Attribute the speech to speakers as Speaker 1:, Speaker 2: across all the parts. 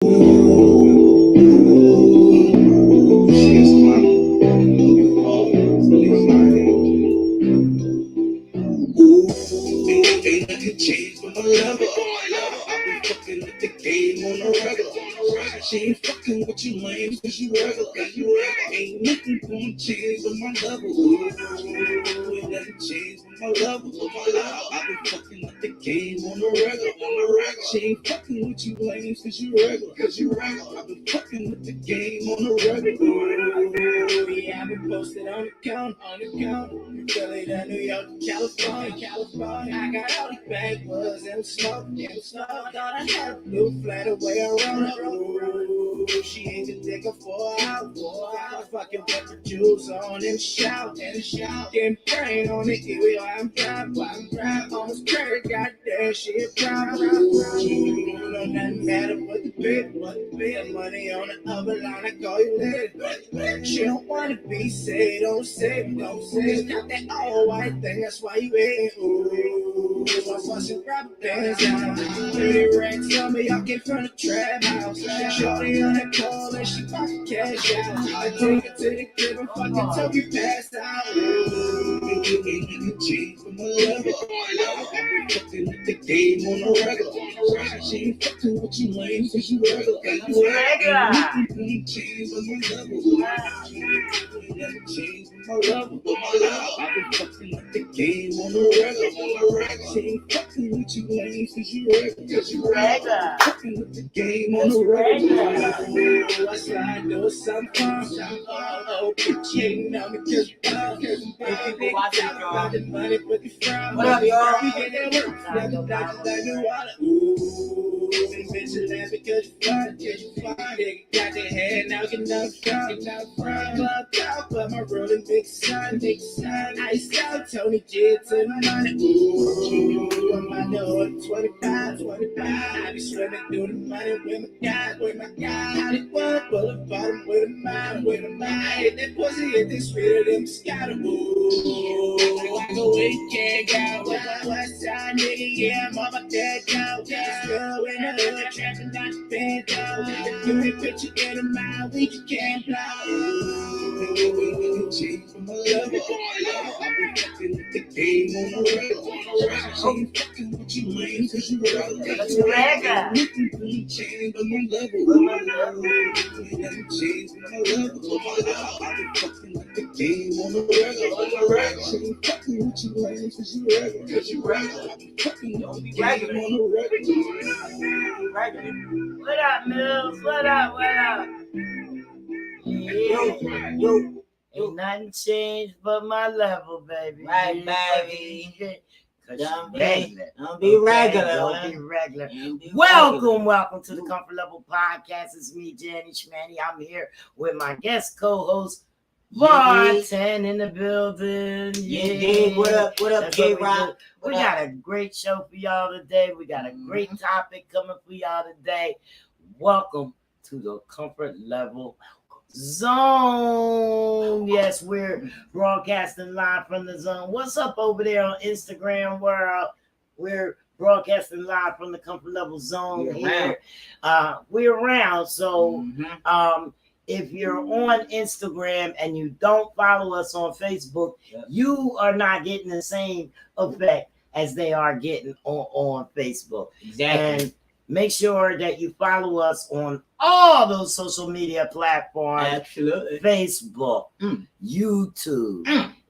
Speaker 1: She ain't fucking with you lame, cause you regular. Ain't nothing gonna change but my level. Ain't nothing change but my level. I've been fucking up the game on the regular. She ain't fucking with you lame, cause you regular. I've been fucking with the game on the regular. Yeah, I've been posted on the count. Philly to New York to California. I got all these backwoods and smoke. Thought I had a blue flat away around the road. She ain't the nigga for an hour. Fucking with the jewels on and shout. Getting brain on the hill, I'm proud. Almost crazy, goddamn shit proud. She don't nothing matter but the bit. Money on the other line, I call you later. She don't wanna be said, don't say. Got that all white thing, that's why you ain't. Ooh, my fucking rubber bands out. 30 racks on me, y'all came from the trap house. Shorty on that call and she fucking cash out. I take it to the crib and fucking tell you pass out. Ain't change for my level. I've been fucking with the game on the regular. She ain't fucking with you lame, cause you regular. Ain't change for my level. Ain't change for my level. I've been fucking with the game on the regular. She ain't fucking with you lame, cause you regular. Fucking with the game on the regular. I slide, do something fun. Oh, cheating on me cause you got the money, but the frown. What up, y'all? We get that work. Like the water. Ooh, and bitch laugh because you fine. Nigga got their head now, get enough front. Clubbed out, but my rolling big sun. Iced out, Tony G to the money. Ooh, I'm on the hood, 25. I be swimming through the money with my guy. Hollywood Boulevard, with a mind. Hit that pussy, hit this sweeter than Moscato. Ooh, I go weekend, go west side, nigga, yeah, I'm on my dead now. Still in the hood, trapping down the bed, though. You ain't picture in a mile, we just can't blow. Change from my level. I've been fucking with the game on the regular. She ain't fucking with you lame, cause you regular. Nothing change but my level. Nothing change but my level. I've been fucking with the game on the regular. She ain't fucking with you lame, cause you regular. I've been fucking with the game on the regular.
Speaker 2: What up, Mills? What up?
Speaker 3: Yo.
Speaker 2: Ain't nothing changed but my level, baby.
Speaker 3: Right, baby.
Speaker 2: Don't
Speaker 3: be regular.
Speaker 2: Welcome to the Comfort Level Podcast. It's me, Jenny Schmanny. I'm here with my guest co-host, Martin in the building.
Speaker 3: Yeah. What up, J-Rock?
Speaker 2: We got a great show for y'all today. We got a great topic coming for y'all today. Welcome to the Comfort Level Zone. Yes, we're broadcasting live from the zone. What's up over there on Instagram world? We're broadcasting live from the Comfort Level Zone here. We're around. So if you're on Instagram and you don't follow us on Facebook, you are not getting the same effect as they are getting on Facebook.
Speaker 3: Exactly.
Speaker 2: And make sure that you follow us on all those social media platforms.
Speaker 3: Absolutely.
Speaker 2: Facebook, YouTube,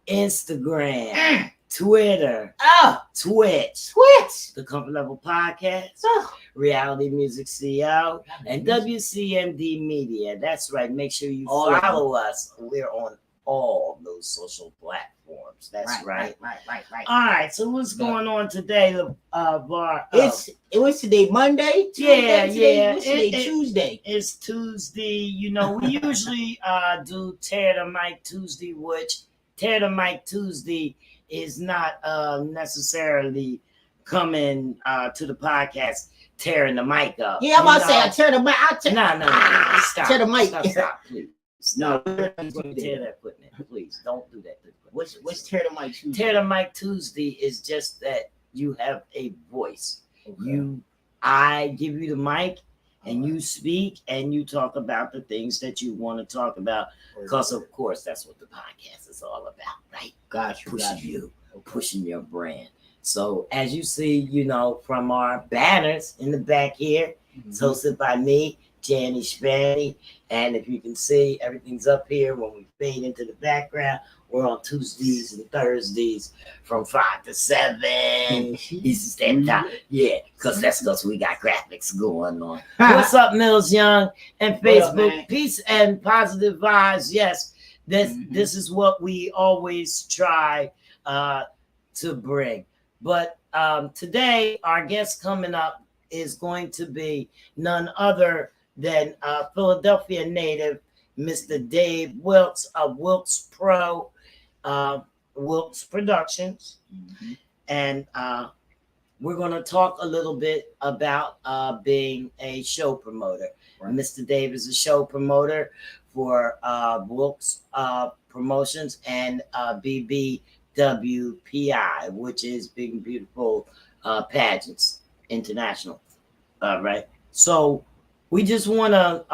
Speaker 2: Instagram, Twitter, Twitch, the Comfort Level Podcast, Reality Music CO, and WCMD Media. That's right. Make sure you follow us. We're on all those social platforms. That's right. All right. So what's going on today, Bar?
Speaker 3: It was today Monday. Tuesday.
Speaker 2: It's Tuesday. You know, we usually do Tear the Mic Tuesday, which Tear the Mic Tuesday is not necessarily coming to the podcast tearing the mic up.
Speaker 3: Yeah, I'm about to say I tear the mic.
Speaker 2: No. Stop.
Speaker 3: Tear the mic.
Speaker 2: Stop, please. No, tear that equipment. Please don't do that.
Speaker 3: What's Tear the Mic Tuesday?
Speaker 2: Tear the Mic Tuesday is just that you have a voice.
Speaker 3: Okay.
Speaker 2: I give you the mic and you speak and you talk about the things that you want to talk about, because of course that's what the podcast is all about, right?
Speaker 3: Got you.
Speaker 2: Pushing you, pushing your brand. So as you see, from our banners in the back here, it's hosted by me, Janny Spanny. And if you can see, everything's up here when we fade into the background. We're on Tuesdays and Thursdays from 5 to 7 Eastern Standard Time. Yeah, because that's because we got graphics going on. What's up, Mills Young and Facebook? Peace and positive vibes. Yes, this is what we always try to bring. But today, our guest coming up is going to be none other than Philadelphia native, Mr. Dave Wilkes of Wilkes Pro, Wilkes Productions. And we're going to talk a little bit about being a show promoter. Right. Mr. Dave is a show promoter for Wilkes Promotions and BBWPI, which is Big and Beautiful Pageants International. All right. So we just want to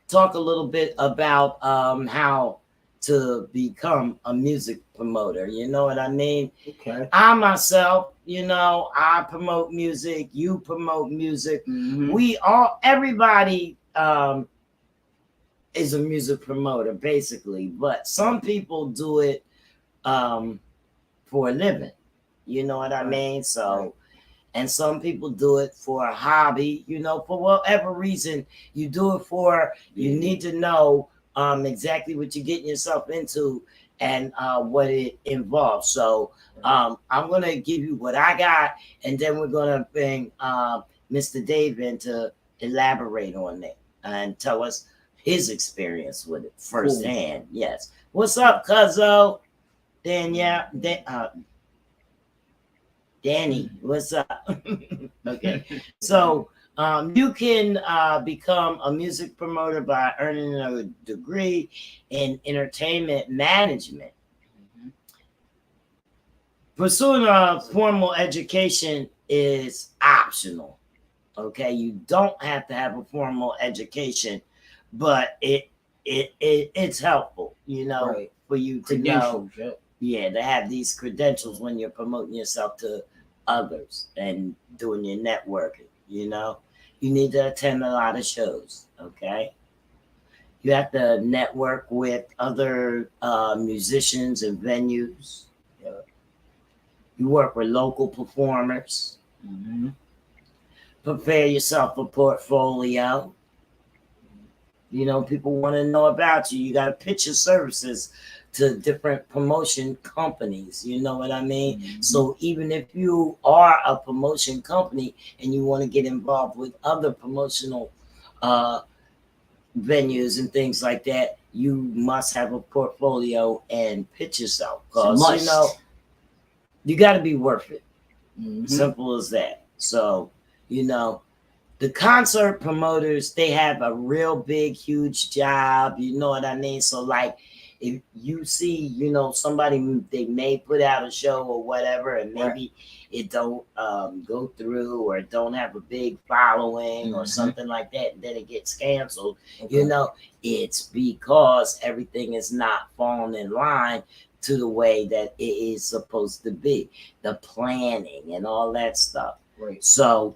Speaker 2: talk a little bit about how to become a music promoter. You know what I mean?
Speaker 3: Okay.
Speaker 2: I myself, I promote music. You promote music. We all, everybody is a music promoter, basically. But some people do it for a living. You know what I mean? So, and some people do it for a hobby, for whatever reason you do it for. You need to know exactly what you're getting yourself into and what it involves. So I'm going to give you what I got, and then we're going to bring Mr. Dave in to elaborate on it and tell us his experience with it firsthand. Cool. Yes. What's up, Cuzzo? Danielle, Danny, what's up? Okay. So you can become a music promoter by earning a degree in entertainment management. Pursuing a formal education is optional. Okay, you don't have to have a formal education, but it's helpful, for you to know. Yeah, to have these credentials when you're promoting yourself to others and doing your networking, you need to attend a lot of shows, okay? You have to network with other musicians and venues. You work with local performers. Prepare yourself a portfolio. People want to know about you. You got to pitch your services to different promotion companies. You know what I mean? So even if you are a promotion company and you want to get involved with other promotional venues and things like that, you must have a portfolio and pitch yourself, because you got to be worth it. Simple as that. So the concert promoters, they have a real big, huge job. You know what I mean? So like, if you see, somebody, they may put out a show or whatever, and maybe it don't go through, or it don't have a big following or something like that, and then it gets canceled. It's because everything is not falling in line to the way that it is supposed to be, the planning and all that stuff. Right. So,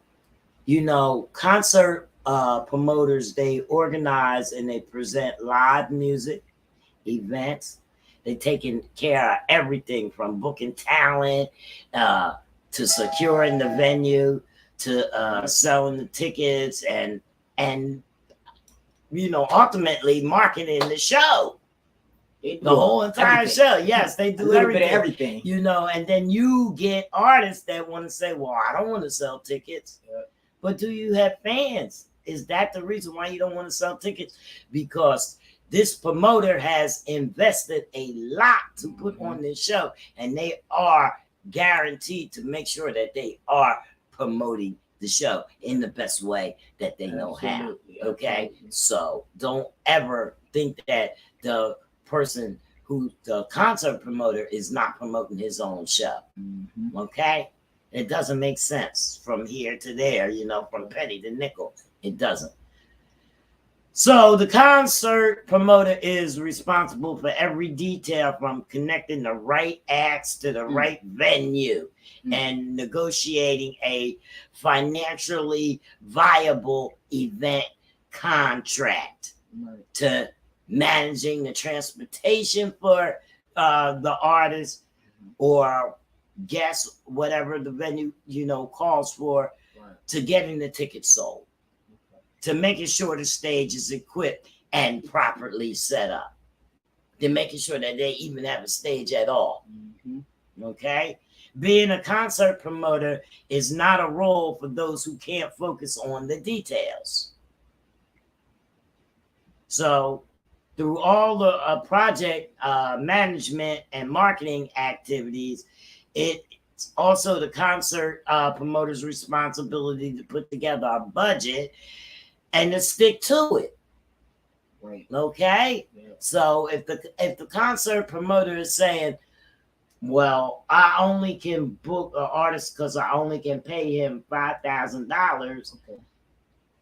Speaker 2: concert promoters, they organize and they present live music events. They taking care of everything from booking talent to securing the venue to selling the tickets and ultimately marketing the show. The whole entire show. Yes, they do everything. And then you get artists that want to say, well, I don't want to sell tickets. But do you have fans? Is that the reason why you don't want to sell tickets? Because this promoter has invested a lot to put on this show, and they are guaranteed to make sure that they are promoting the show in the best way that they know how. Okay? So don't ever think that the person the concert promoter is not promoting his own show. Okay? It doesn't make sense from here to there, from penny to nickel It doesn't. So the concert promoter is responsible for every detail from connecting the right acts to the right venue and negotiating a financially viable event contract to managing the transportation for the artist or guests, whatever the venue, calls for, to getting the tickets sold, to making sure the stage is equipped and properly set up, to making sure that they even have a stage at all. Okay? Being a concert promoter is not a role for those who can't focus on the details. So, through all the project management and marketing activities, it's also the concert promoter's responsibility to put together a budget and to stick to it.
Speaker 3: Right.
Speaker 2: Okay? Yeah. So if the concert promoter is saying, well, I only can book an artist because I only can pay him $5,000,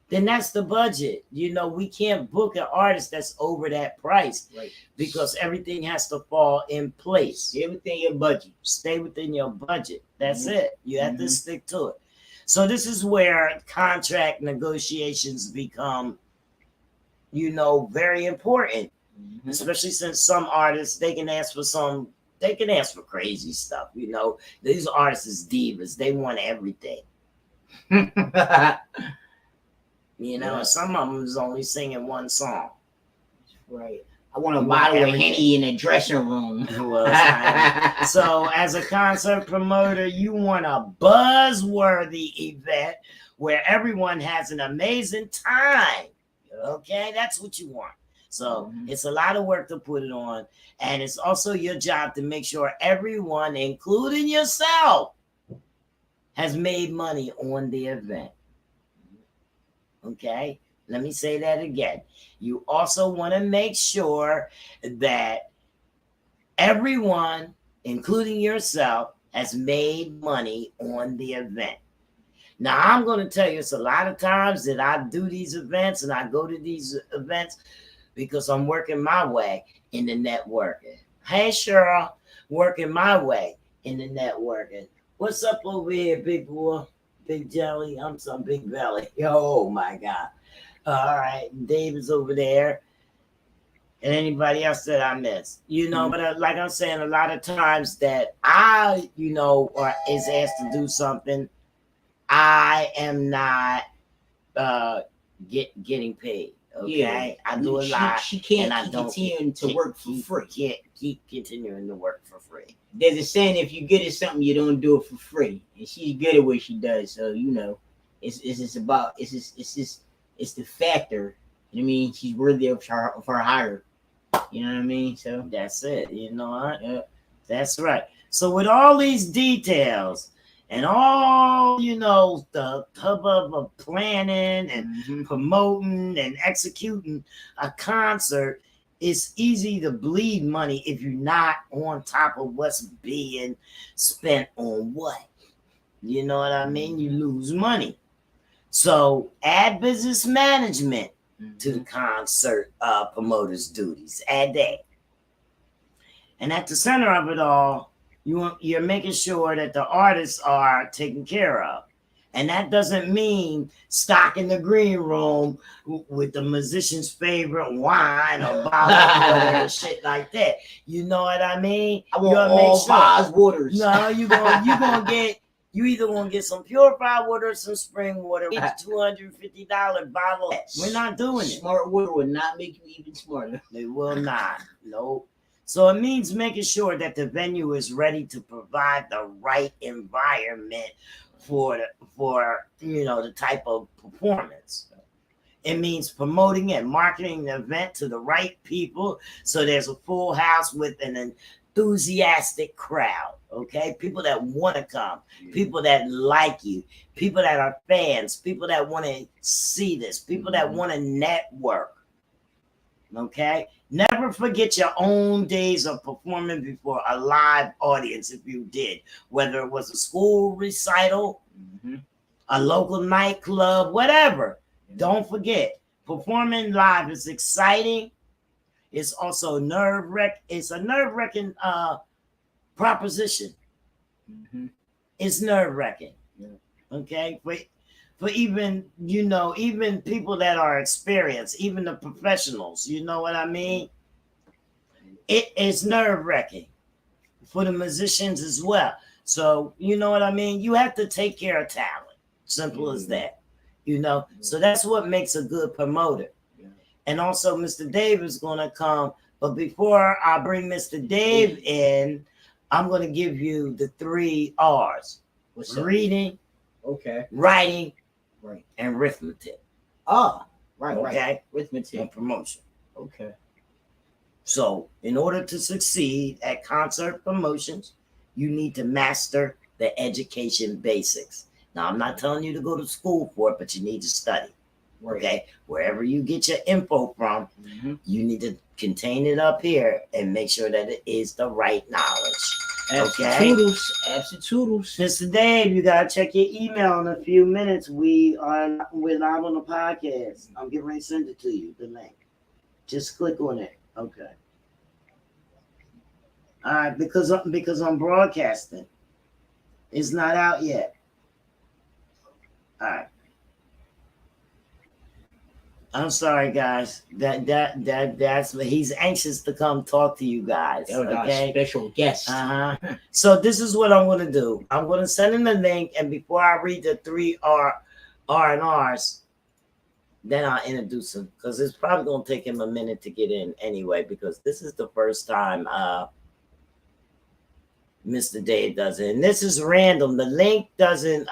Speaker 2: then that's the budget. We can't book an artist that's over that price, because everything has to fall in place.
Speaker 3: Stay within your budget.
Speaker 2: Stay within your budget. That's it. You have to stick to it. So this is where contract negotiations become, very important, especially since some artists, they can ask for crazy stuff. These artists is divas. They want everything. Some of them is only singing one song.
Speaker 3: Right. I want a bottle of Henny in the dressing room.
Speaker 2: So as a concert promoter, you want a buzzworthy event where everyone has an amazing time. Okay, that's what you want. So it's a lot of work to put it on. And it's also your job to make sure everyone, including yourself, has made money on the event. Okay, let me say that again. You also want to make sure that everyone, including yourself, has made money on the event. Now, I'm going to tell you, it's a lot of times that I do these events and I go to these events because I'm working my way in the networking. Hey, Cheryl, working my way in the networking. What's up over here, big boy? Big jelly? I'm some big belly. Oh, my God. All right. David's over there. And anybody else that I missed. But like I'm saying, a lot of times that I, or is asked to do something, I am not getting paid. Okay, yeah. I do a lot.
Speaker 3: She can't
Speaker 2: and I
Speaker 3: keep
Speaker 2: don't
Speaker 3: continuing to work for free.
Speaker 2: Can't keep continuing to work for free.
Speaker 3: There's a saying: if you're good at something, you don't do it for free. And she's good at what she does, so it's the factor. She's worthy of her hire. You know what I mean? So
Speaker 2: that's it. You know what? Yeah. That's right. So with all these details and all, the hubbub of planning and promoting and executing a concert, it's easy to bleed money if you're not on top of what's being spent on what. You know what I mean? You lose money. So add business management to the concert promoter's duties. Add that. And at the center of it all, you're making sure that the artists are taken care of. And that doesn't mean stocking the green room with the musician's favorite wine or bottle of water and shit like that. You know what I mean?
Speaker 3: I want all Boz waters.
Speaker 2: No, you either gonna get some purified water or some spring water. It's $250 bottle. We're not doing it.
Speaker 3: Smart water will not make you even smarter.
Speaker 2: They will not. Nope. So it means making sure that the venue is ready to provide the right environment for the type of performance. It means promoting and marketing the event to the right people so there's a full house with an enthusiastic crowd. Okay, people that want to come, people that like you, people that are fans, people that want to see this, people that want to network. Okay, never forget your own days of performing before a live audience if you did, whether it was a school recital, a local nightclub, whatever. Don't forget, performing live is exciting. It's also it's a nerve-wracking proposition.
Speaker 3: Mm-hmm.
Speaker 2: It's nerve-wracking.
Speaker 3: Yeah.
Speaker 2: Okay, for even even people that are experienced, even the professionals, you know what I mean? It is nerve-wracking for the musicians as well. So you know what I mean? You have to take care of talent. Simple as that. So that's what makes a good promoter. And also Mr. Dave is gonna come. But before I bring Mr. Dave in, I'm gonna give you the 3 R's.
Speaker 3: What's up?
Speaker 2: Reading,
Speaker 3: okay,
Speaker 2: writing,
Speaker 3: right,
Speaker 2: and arithmetic.
Speaker 3: right,
Speaker 2: Okay?
Speaker 3: right. Arithmetic
Speaker 2: And promotion.
Speaker 3: Okay.
Speaker 2: So in order to succeed at concert promotions, you need to master the education basics. Now, I'm not telling you to go to school for it, but you need to study.
Speaker 3: Right.
Speaker 2: Okay? Wherever you get your info from, you need to contain it up here and make sure that it is the right knowledge. Okay?
Speaker 3: Absolutely.
Speaker 2: Mr. Dave, you gotta check your email in a few minutes. We're live on the podcast. I'm getting ready to send it to you, the link. Just click on it. Okay. All right, because I'm broadcasting. It's not out yet. All right. I'm sorry, guys. That's he's anxious to come talk to you guys.
Speaker 3: That was our
Speaker 2: Okay.
Speaker 3: special guest.
Speaker 2: So this is what I'm gonna do. I'm gonna send him the link, and before I read the 3 R and R's, then I'll introduce him because it's probably gonna take him a minute to get in anyway, because this is the first time Mr. Dave does it. And this is random. The link doesn't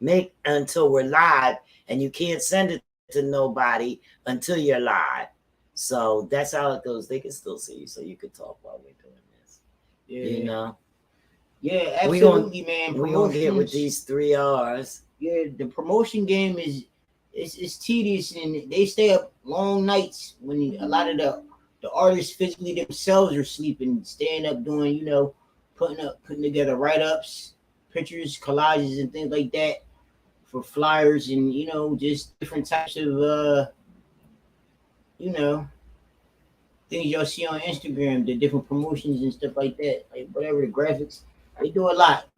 Speaker 2: make until we're live, and you can't send it to nobody until you're live. So that's how it goes. They can still see you, so you can talk while we're doing this.
Speaker 3: Yeah. Yeah, absolutely,
Speaker 2: we're gonna get with these 3 R's.
Speaker 3: Yeah, the promotion game is tedious, and they stay up long nights when a lot of the artists physically themselves are sleeping, staying up doing, putting together write-ups, pictures, collages, and things like that for flyers, and just different types of things y'all see on Instagram, the different promotions and stuff like that, like whatever, the graphics. They do a lot.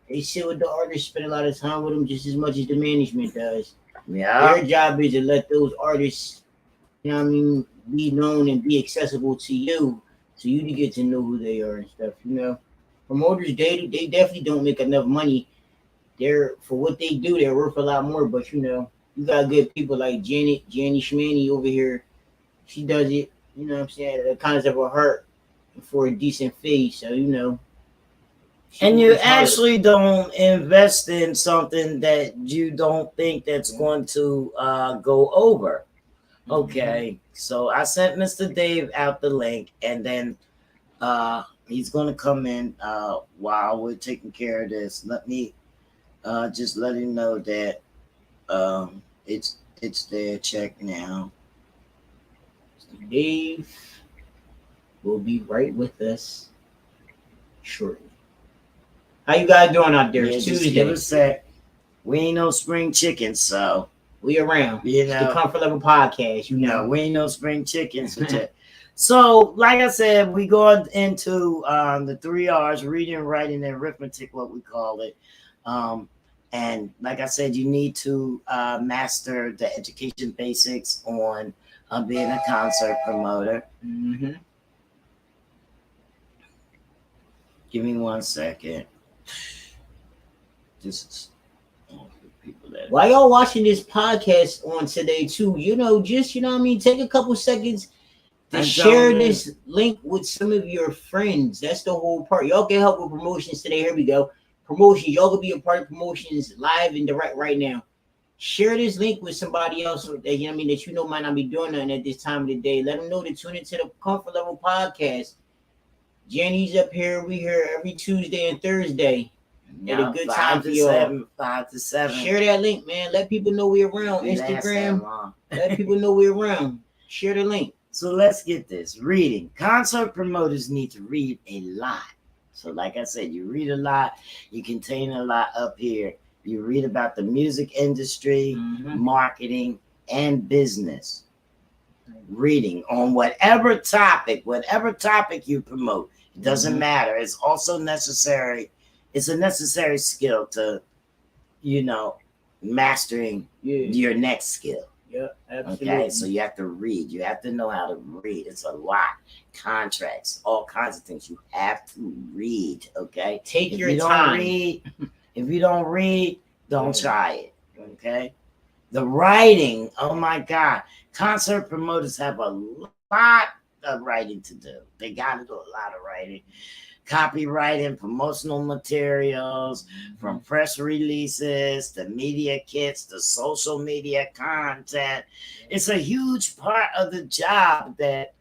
Speaker 3: They sit with the artists, spend a lot of time with them just as much as the management does.
Speaker 2: Yeah.
Speaker 3: Their job is to let those artists, be known and be accessible to you, so you to get to know who they are and stuff. Promoters, they definitely don't make enough money. For what they do, they're worth a lot more. But you got good people like Jenny Schmanny over here. She does it. You know what I'm saying? The kinds of a heart for a decent fee. So
Speaker 2: and you actually don't invest in something that you don't think that's going to go over. Okay, so I sent Mr. Dave out the link, and then he's going to come in while we're taking care of this. Let me just let him know that it's there. Check now.
Speaker 3: Mr. Dave will be right with us shortly. How you guys doing out there? It's Tuesday.
Speaker 2: Give us a sec. We ain't no spring chickens, so
Speaker 3: we around. It's the Comfort Level Podcast.
Speaker 2: We ain't no spring chickens. So, like I said, we go into the 3 R's: reading, writing, and arithmetic, what we call it. And like I said, you need to master the education basics on being a concert promoter. Give me 1 second. This is people that.
Speaker 3: While y'all watching this podcast on today too, take a couple seconds to share this link with some of your friends. That's the whole part. Y'all can help with promotions today. Here we go. Promotions. Y'all can be a part of promotions live and direct right now. Share this link with somebody else that that might not be doing nothing at this time of the day. Let them know to tune into the Comfort Level Podcast. Jenny's up here. We here every Tuesday and Thursday. At a good time for y'all.
Speaker 2: 5 to 7.
Speaker 3: Share that link, man. Let people know we're around. Instagram. Let people know we're around. Share the link.
Speaker 2: So let's get this. Reading. Concert promoters need to read a lot. So like I said, you read a lot. You contain a lot up here. You read about the music industry, marketing, and business. Reading on whatever topic you promote. It doesn't matter. It's also necessary. It's a necessary skill to, mastering your next skill.
Speaker 3: Yeah, absolutely.
Speaker 2: Okay, so you have to read. You have to know how to read. It's a lot. Contracts, all kinds of things. You have to read. Okay,
Speaker 3: Take
Speaker 2: if
Speaker 3: your
Speaker 2: you
Speaker 3: time.
Speaker 2: Don't read, if you don't read, don't try it. Okay, the writing. Oh my God, concert promoters have a lot of writing to do. They got to do a lot of writing. Copywriting, promotional materials, from press releases to media kits to social media content. It's a huge part of the job that,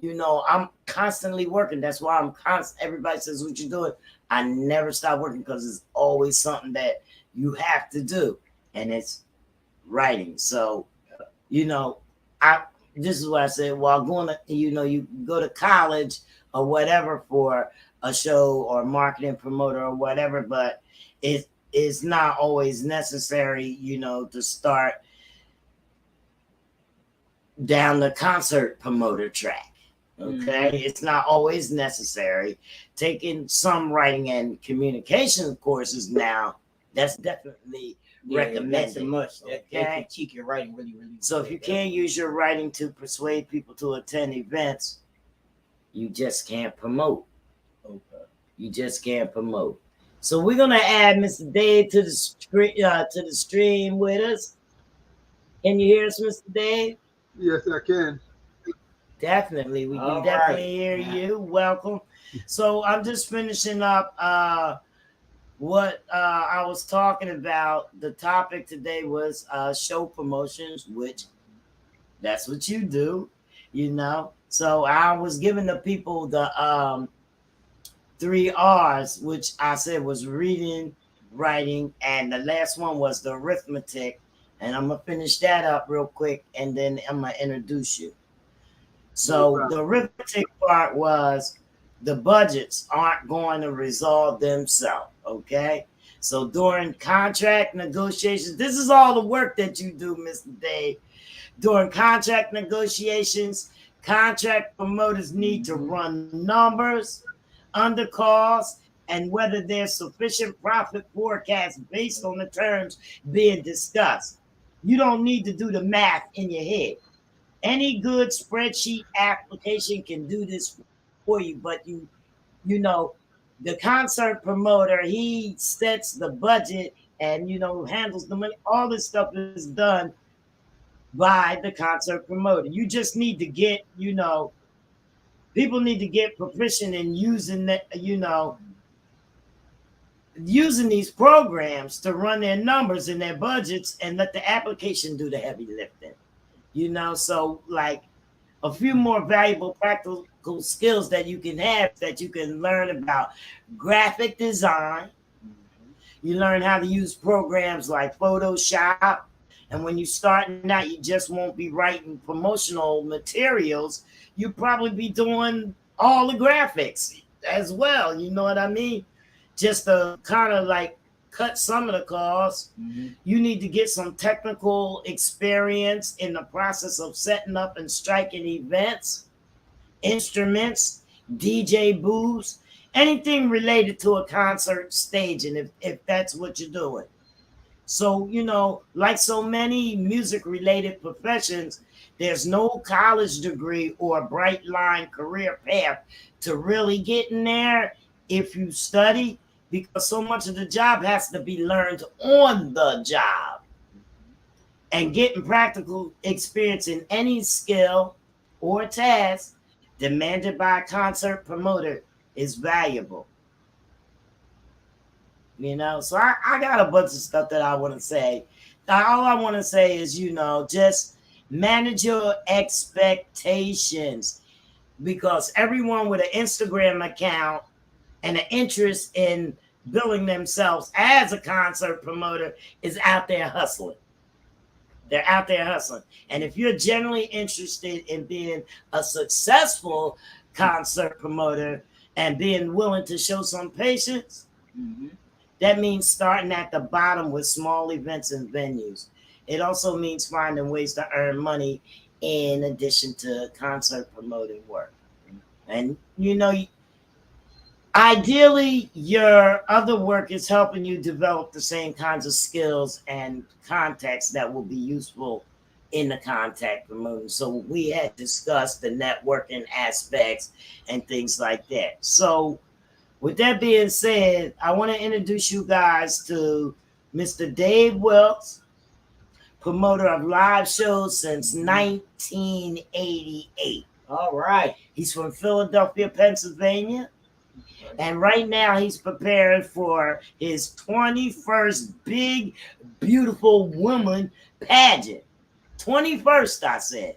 Speaker 2: I'm constantly working. That's why I'm constant. Everybody says, what you doing? I never stop working because it's always something that you have to do. And it's writing. So, this is what I said. While going to, you go to college or whatever for a show or marketing promoter or whatever, but it is not always necessary, to start down the concert promoter track. Okay, it's not always necessary. Taking some writing and communication courses now, that's definitely recommended.
Speaker 3: That's a must.
Speaker 2: Okay,
Speaker 3: They critique your writing really.
Speaker 2: So if you can't use your writing to persuade people to attend events, you just can't promote. Okay. You just can't promote. So we're gonna add Mr. Dave to the stream with us. Can you hear us, Mr. Dave?
Speaker 4: Yes, I can.
Speaker 2: Definitely, we can definitely hear you. Welcome. So I'm just finishing up what I was talking about. The topic today was show promotions, which that's what you do, So I was giving the people the 3 R's, which I said was reading, writing, and the last one was the arithmetic. And I'm gonna finish that up real quick, and then I'm gonna introduce you. So the arithmetic part was the budgets aren't going to resolve themselves. Okay. So during contract negotiations, this is all the work that you do, Mr. Dave. During contract negotiations, contract promoters need to run numbers, undercosts, and whether there's sufficient profit forecast based on the terms being discussed. You don't need to do the math in your head. Any good spreadsheet application can do this for you, but the concert promoter, he sets the budget and handles the money. All this stuff is done by the concert promoter. You just need to get, people need to get proficient in using that, using these programs to run their numbers and their budgets and let the application do the heavy lifting. So like a few more valuable practical skills that you can have, that you can learn about graphic design. You learn how to use programs like Photoshop. And when you're starting out, you just won't be writing promotional materials. You'll probably be doing all the graphics as well. You know what I mean? Just to kind of like cut some of the costs. You need to get some technical experience in the process of setting up and striking events, instruments, DJ booths, anything related to a concert staging, if that's what you're doing. So, like so many music related professions, there's no college degree or bright line career path to really get in there if you study, because so much of the job has to be learned on the job. And getting practical experience in any skill or task demanded by a concert promoter is valuable. So I got a bunch of stuff that I want to say. All I want to say is, just manage your expectations, because everyone with an Instagram account and an interest in billing themselves as a concert promoter is out there hustling. They're out there hustling. And if you're genuinely interested in being a successful concert promoter and being willing to show some patience, that means starting at the bottom with small events and venues. It also means finding ways to earn money in addition to concert promoting work. And ideally, your other work is helping you develop the same kinds of skills and contacts that will be useful in the contact promoting. So we had discussed the networking aspects and things like that. So with that being said, I want to introduce you guys to Mr. Dave Wilkes, promoter of live shows since 1988.
Speaker 3: All right.
Speaker 2: He's from Philadelphia, Pennsylvania. And right now he's preparing for his 21st big, beautiful woman pageant. 21st, I said.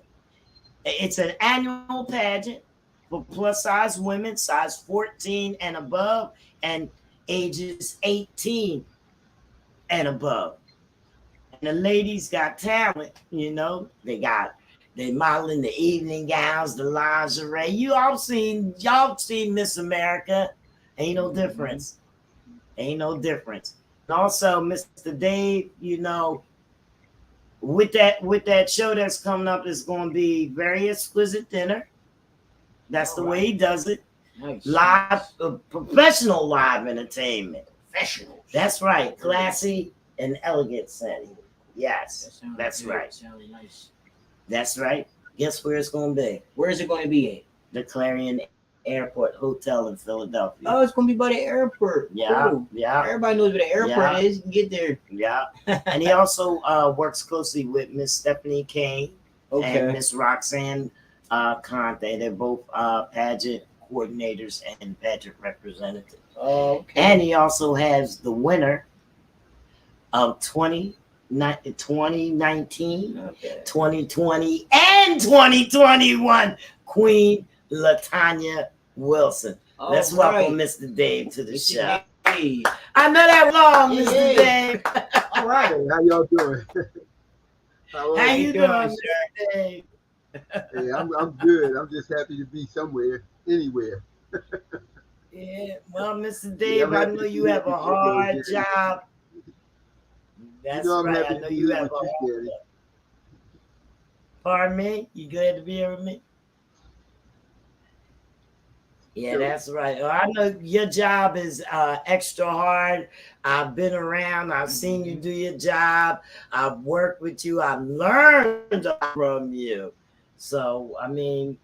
Speaker 2: It's an annual pageant for plus size women, size 14 and above, and ages 18 and above. And the ladies got talent, they modeling the evening gowns, the lingerie. Y'all seen Miss America. Ain't no difference. Ain't no difference. And also, Mr. Dave, with that show that's coming up, is going to be very exquisite dinner. That's the way he does it.
Speaker 3: Nice.
Speaker 2: Live, professional live entertainment.
Speaker 3: Professional.
Speaker 2: That's right. Classy and elegant setting. Yes, that's right.
Speaker 3: Sounds nice.
Speaker 2: That's right. Guess where it's going to be?
Speaker 3: Where is it going to be at?
Speaker 2: The Clarion Airport Hotel in Philadelphia.
Speaker 3: Oh, it's going to be by the airport.
Speaker 2: Yeah,
Speaker 3: Cool.
Speaker 2: yeah.
Speaker 3: Everybody knows where the airport is. You can get there.
Speaker 2: Yeah. And he also works closely with Miss Stephanie Kane and Miss Roxanne Conte. They're both pageant coordinators and pageant representatives.
Speaker 3: Okay.
Speaker 2: And he also has the winner of 2019, 2020, and 2021, Queen LaTanya Wilson. Let's welcome Mr. Dave to the show.
Speaker 3: Hey.
Speaker 2: I know that long, Mr. Dave.
Speaker 3: All right.
Speaker 4: Hey, how y'all doing?
Speaker 2: How you doing, Mr. Dave?
Speaker 4: Hey, I'm good. I'm just happy to be somewhere, anywhere.
Speaker 2: Yeah, well, Mr. Dave, I know you have a hard job. That's right. I know you have a hard job. Pardon me? You glad to be here with me? Yeah, that's right. Well, I know your job is extra hard. I've been around. I've seen you do your job. I've worked with you. I've learned from you. So, I mean,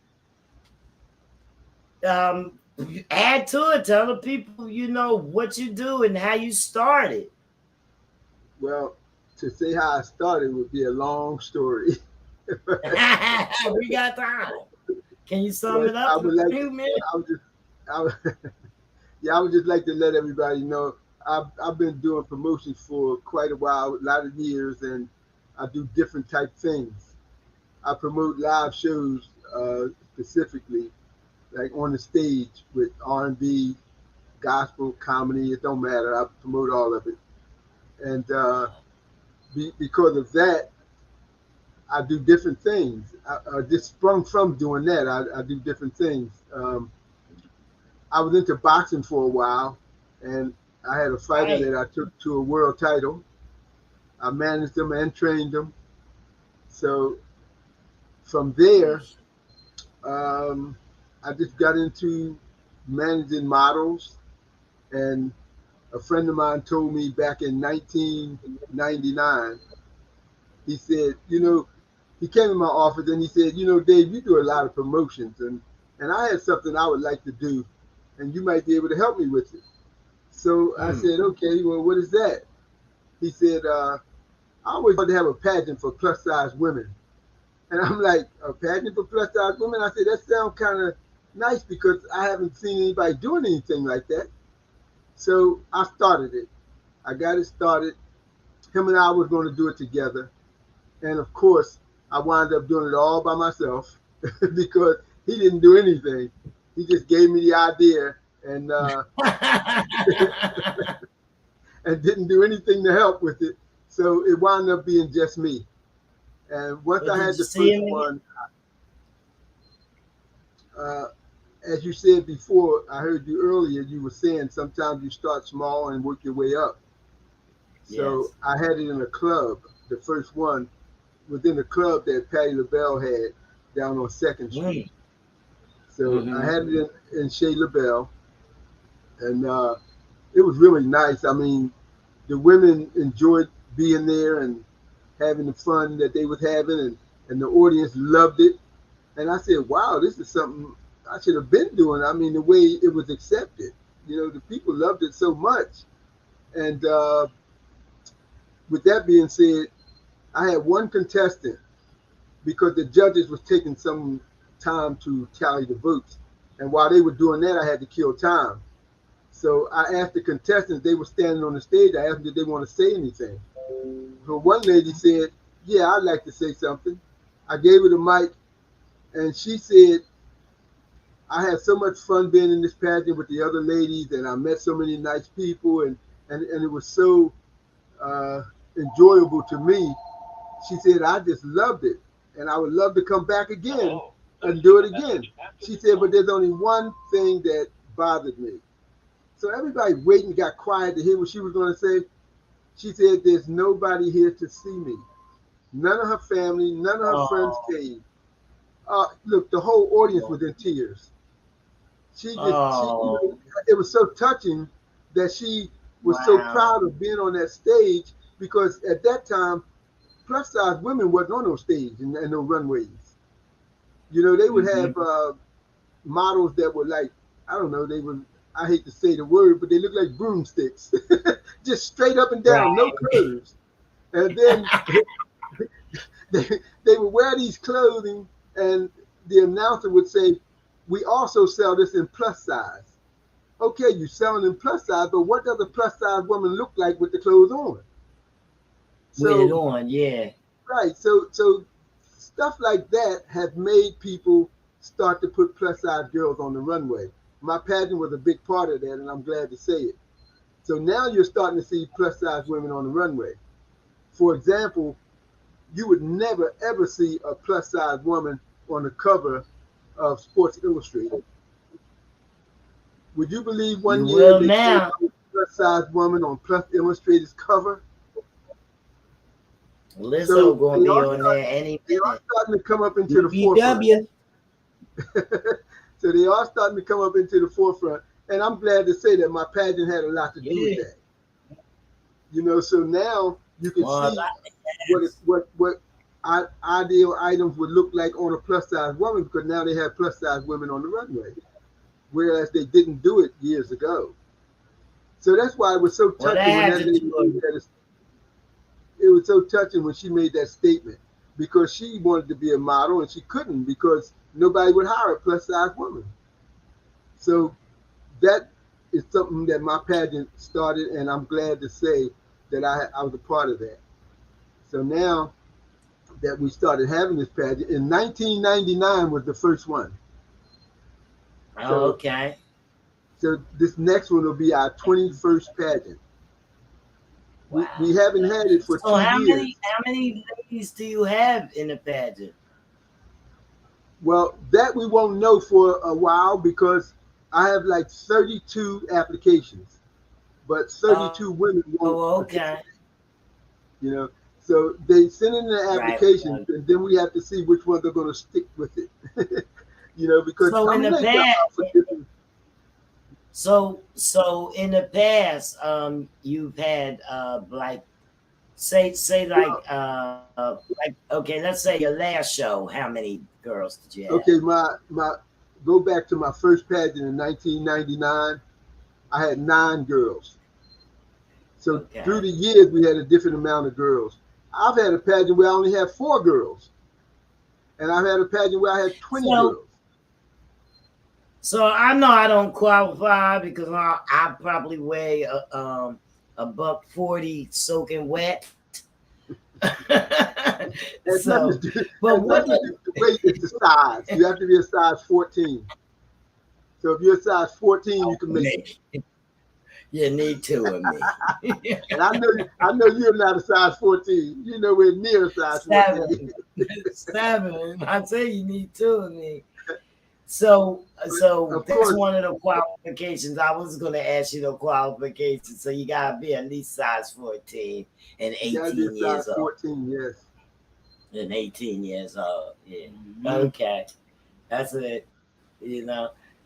Speaker 2: add to it. Tell the people, what you do and how you started.
Speaker 4: Well, to say how I started would be a long story.
Speaker 2: We got time. Can you sum it up in a few minutes?
Speaker 4: I would just like to let everybody know I've been doing promotions for quite a while, a lot of years, and I do different type things. I promote live shows specifically, like on the stage with R&B, gospel, comedy. It don't matter. I promote all of it, and because of that, I do different things. I just sprung from doing that. I do different things. I was into boxing for a while, and I had a fighter that I took to a world title. I managed them and trained them. So from there, I just got into managing models, and a friend of mine told me back in 1999, he said, he came in my office and he said, Dave, you do a lot of promotions, and I had something I would like to do, and you might be able to help me with it. So I said, okay, well, what is that? He said, I always wanted to have a pageant for plus size women. And I'm like, a pageant for plus size women? I said, that sounds kind of nice because I haven't seen anybody doing anything like that. So I started it. I got it started. Him and I were going to do it together. And of course, I wound up doing it all by myself because he didn't do anything. He just gave me the idea and and didn't do anything to help with it. So it wound up being just me. And once I had the first one, as you said before, I heard you earlier, you were saying sometimes you start small and work your way up. So I had it in a club. the first one, was in the club that Patti LaBelle had down on 2nd Street. So I had it in Chez LaBelle, and it was really nice. I mean, the women enjoyed being there and having the fun that they was having, and the audience loved it. And I said, wow, this is something I should have been doing. I mean, the way it was accepted, the people loved it so much. And with that being said, I had one contestant because the judges was taking some time to tally the votes. And while they were doing that, I had to kill time. So I asked the contestants, they were standing on the stage, I asked them, did they want to say anything? So one lady said, yeah, I'd like to say something. I gave her the mic, and she said, I had so much fun being in this pageant with the other ladies, and I met so many nice people, and it was so enjoyable to me. She said, I just loved it, and I would love to come back again and do it again. She said, but there's only one thing that bothered me. So everybody waiting got quiet to hear what she was going to say. She said, there's nobody here to see me. None of her family, none of her friends came. Look, the whole audience was in tears. It was so touching that she was so proud of being on that stage, because at that time, plus size women wasn't on those stages and no runways. They would have models that were like, I don't know, I hate to say the word, but they look like broomsticks, just straight up and down, no curves. And then they would wear these clothing, and the announcer would say, we also sell this in plus size. Okay, you're selling in plus size, but what does a plus size woman look like with the clothes on?
Speaker 2: With it on, yeah.
Speaker 4: Right. So stuff like that have made people start to put plus size girls on the runway. My pageant was a big part of that, and I'm glad to say it. So now you're starting to see plus size women on the runway. For example, you would never ever see a plus size woman on the cover of Sports Illustrated. Would you believe one year they came out with a plus size woman on Plus Illustrated's cover?
Speaker 2: Lizzo gonna be on there any minute.
Speaker 4: They are starting to come up into the forefront. So they are starting to come up into the forefront, and I'm glad to say that my pageant had a lot to do with that. So now you can see what ideal items would look like on a plus size woman, because now they have plus size women on the runway, whereas they didn't do it years ago. So that's why it was so touching it was so touching when she made that statement, because she wanted to be a model and she couldn't because nobody would hire a plus size woman. So that is something that my pageant started, and I'm glad to say that I was a part of that. So now that we started having this pageant, in 1999 was the first one.
Speaker 2: Okay.
Speaker 4: So this next one will be our 21st pageant.
Speaker 2: Wow.
Speaker 4: We haven't had it for 2 years.
Speaker 2: How many ladies do you have in the pageant?
Speaker 4: Well, that we won't know for a while, because I have like 32 applications, but 32 women won't participate. So they send in the applications, and then we have to see which ones are going to stick with it. Because
Speaker 2: so in the past, so in the past, you've had like okay, let's say your last show, how many girls did you have?
Speaker 4: Okay, my go back to my first pageant in 1999. I had 9 girls. So through the years, we had a different amount of girls. I've had a pageant where I only had 4 girls, and I've had a pageant where I had 20 girls.
Speaker 2: So I know I don't qualify because I probably weigh a $140 soaking wet.
Speaker 4: So, but what the weight is the size? You have to be a size 14. So if you're a size 14, you can make it.
Speaker 2: You need 2 of me.
Speaker 4: And I know you're not a size 14. You're nowhere near a size 14.
Speaker 2: 7. I say you need 2 of me. So
Speaker 4: Of
Speaker 2: that's
Speaker 4: course,
Speaker 2: one of the qualifications. I was going to ask you the qualifications. So you got to be at least size 14 and
Speaker 4: you gotta be a
Speaker 2: 18
Speaker 4: size
Speaker 2: years old.
Speaker 4: 14. Yes.
Speaker 2: And 18 years old. Yeah.
Speaker 3: Mhm.
Speaker 2: Okay. That's it.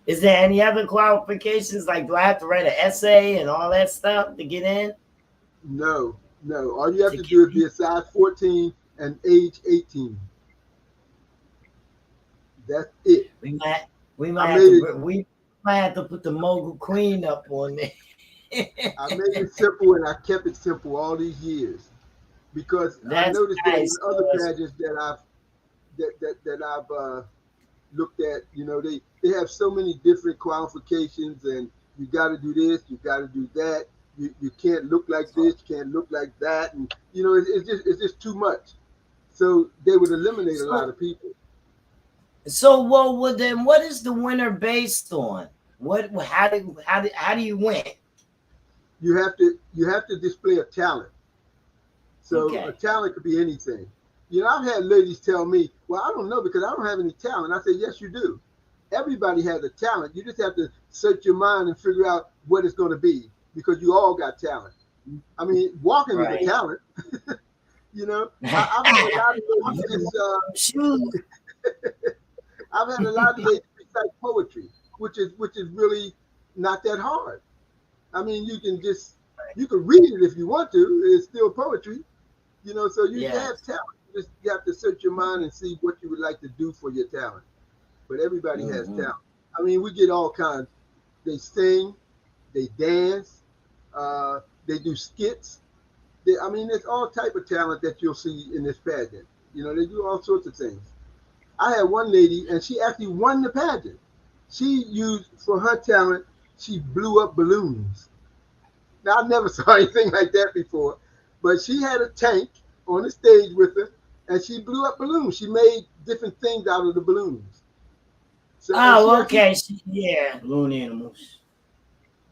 Speaker 2: Is there any other qualifications? Like, do I have to write an essay and all that stuff to get in?
Speaker 4: No, no. All you have
Speaker 2: To
Speaker 4: to
Speaker 2: get
Speaker 4: do is be a size 14 and age 18. That's it.
Speaker 2: we might we
Speaker 4: I
Speaker 2: might have
Speaker 4: made
Speaker 2: to
Speaker 4: it.
Speaker 2: we might have to put the mogul queen up on there.
Speaker 4: I made it simple, and I kept it simple all these years because I
Speaker 2: That's
Speaker 4: noticed that in
Speaker 2: nice.
Speaker 4: other pageants that I've looked at, they have so many different qualifications, and you got to do this, you got to do that. You can't look like this, you can't look like that, and it's just too much. So they would eliminate a lot
Speaker 2: So
Speaker 4: of people.
Speaker 2: well then what is the winner based on? What how do you win?
Speaker 4: You have to display a talent. So a
Speaker 2: Okay.
Speaker 4: talent could be anything. I've had ladies tell me, "Well, I don't know because I don't have any talent." I say, "Yes, you do. Everybody has a talent. You just have to search your mind and figure out what it's going to be because you all got talent. I mean, walking is a
Speaker 2: Right.
Speaker 4: talent. I've had a lot of ladies just
Speaker 2: Shoot.
Speaker 4: I've had a lot of ladies recite poetry, which is really not that hard. I mean, you can read it if you want to. It's still poetry. So you have
Speaker 2: Yes.
Speaker 4: talent. You have to search your mind and see what you would like to do for your talent. But everybody has
Speaker 2: Hmm.
Speaker 4: talent. I mean, we get all kinds. They sing, they dance, they do skits. I mean, there's all type of talent that you'll see in this pageant. They do all sorts of things. I had one lady, and she actually won the pageant. She used for her talent. She blew up balloons. Now I never saw anything like that before, but she had a tank on the stage with her, and she blew up balloons. She made different things out of the balloons. So and she
Speaker 2: Oh,
Speaker 4: actually,
Speaker 2: okay. Yeah.
Speaker 3: Balloon animals.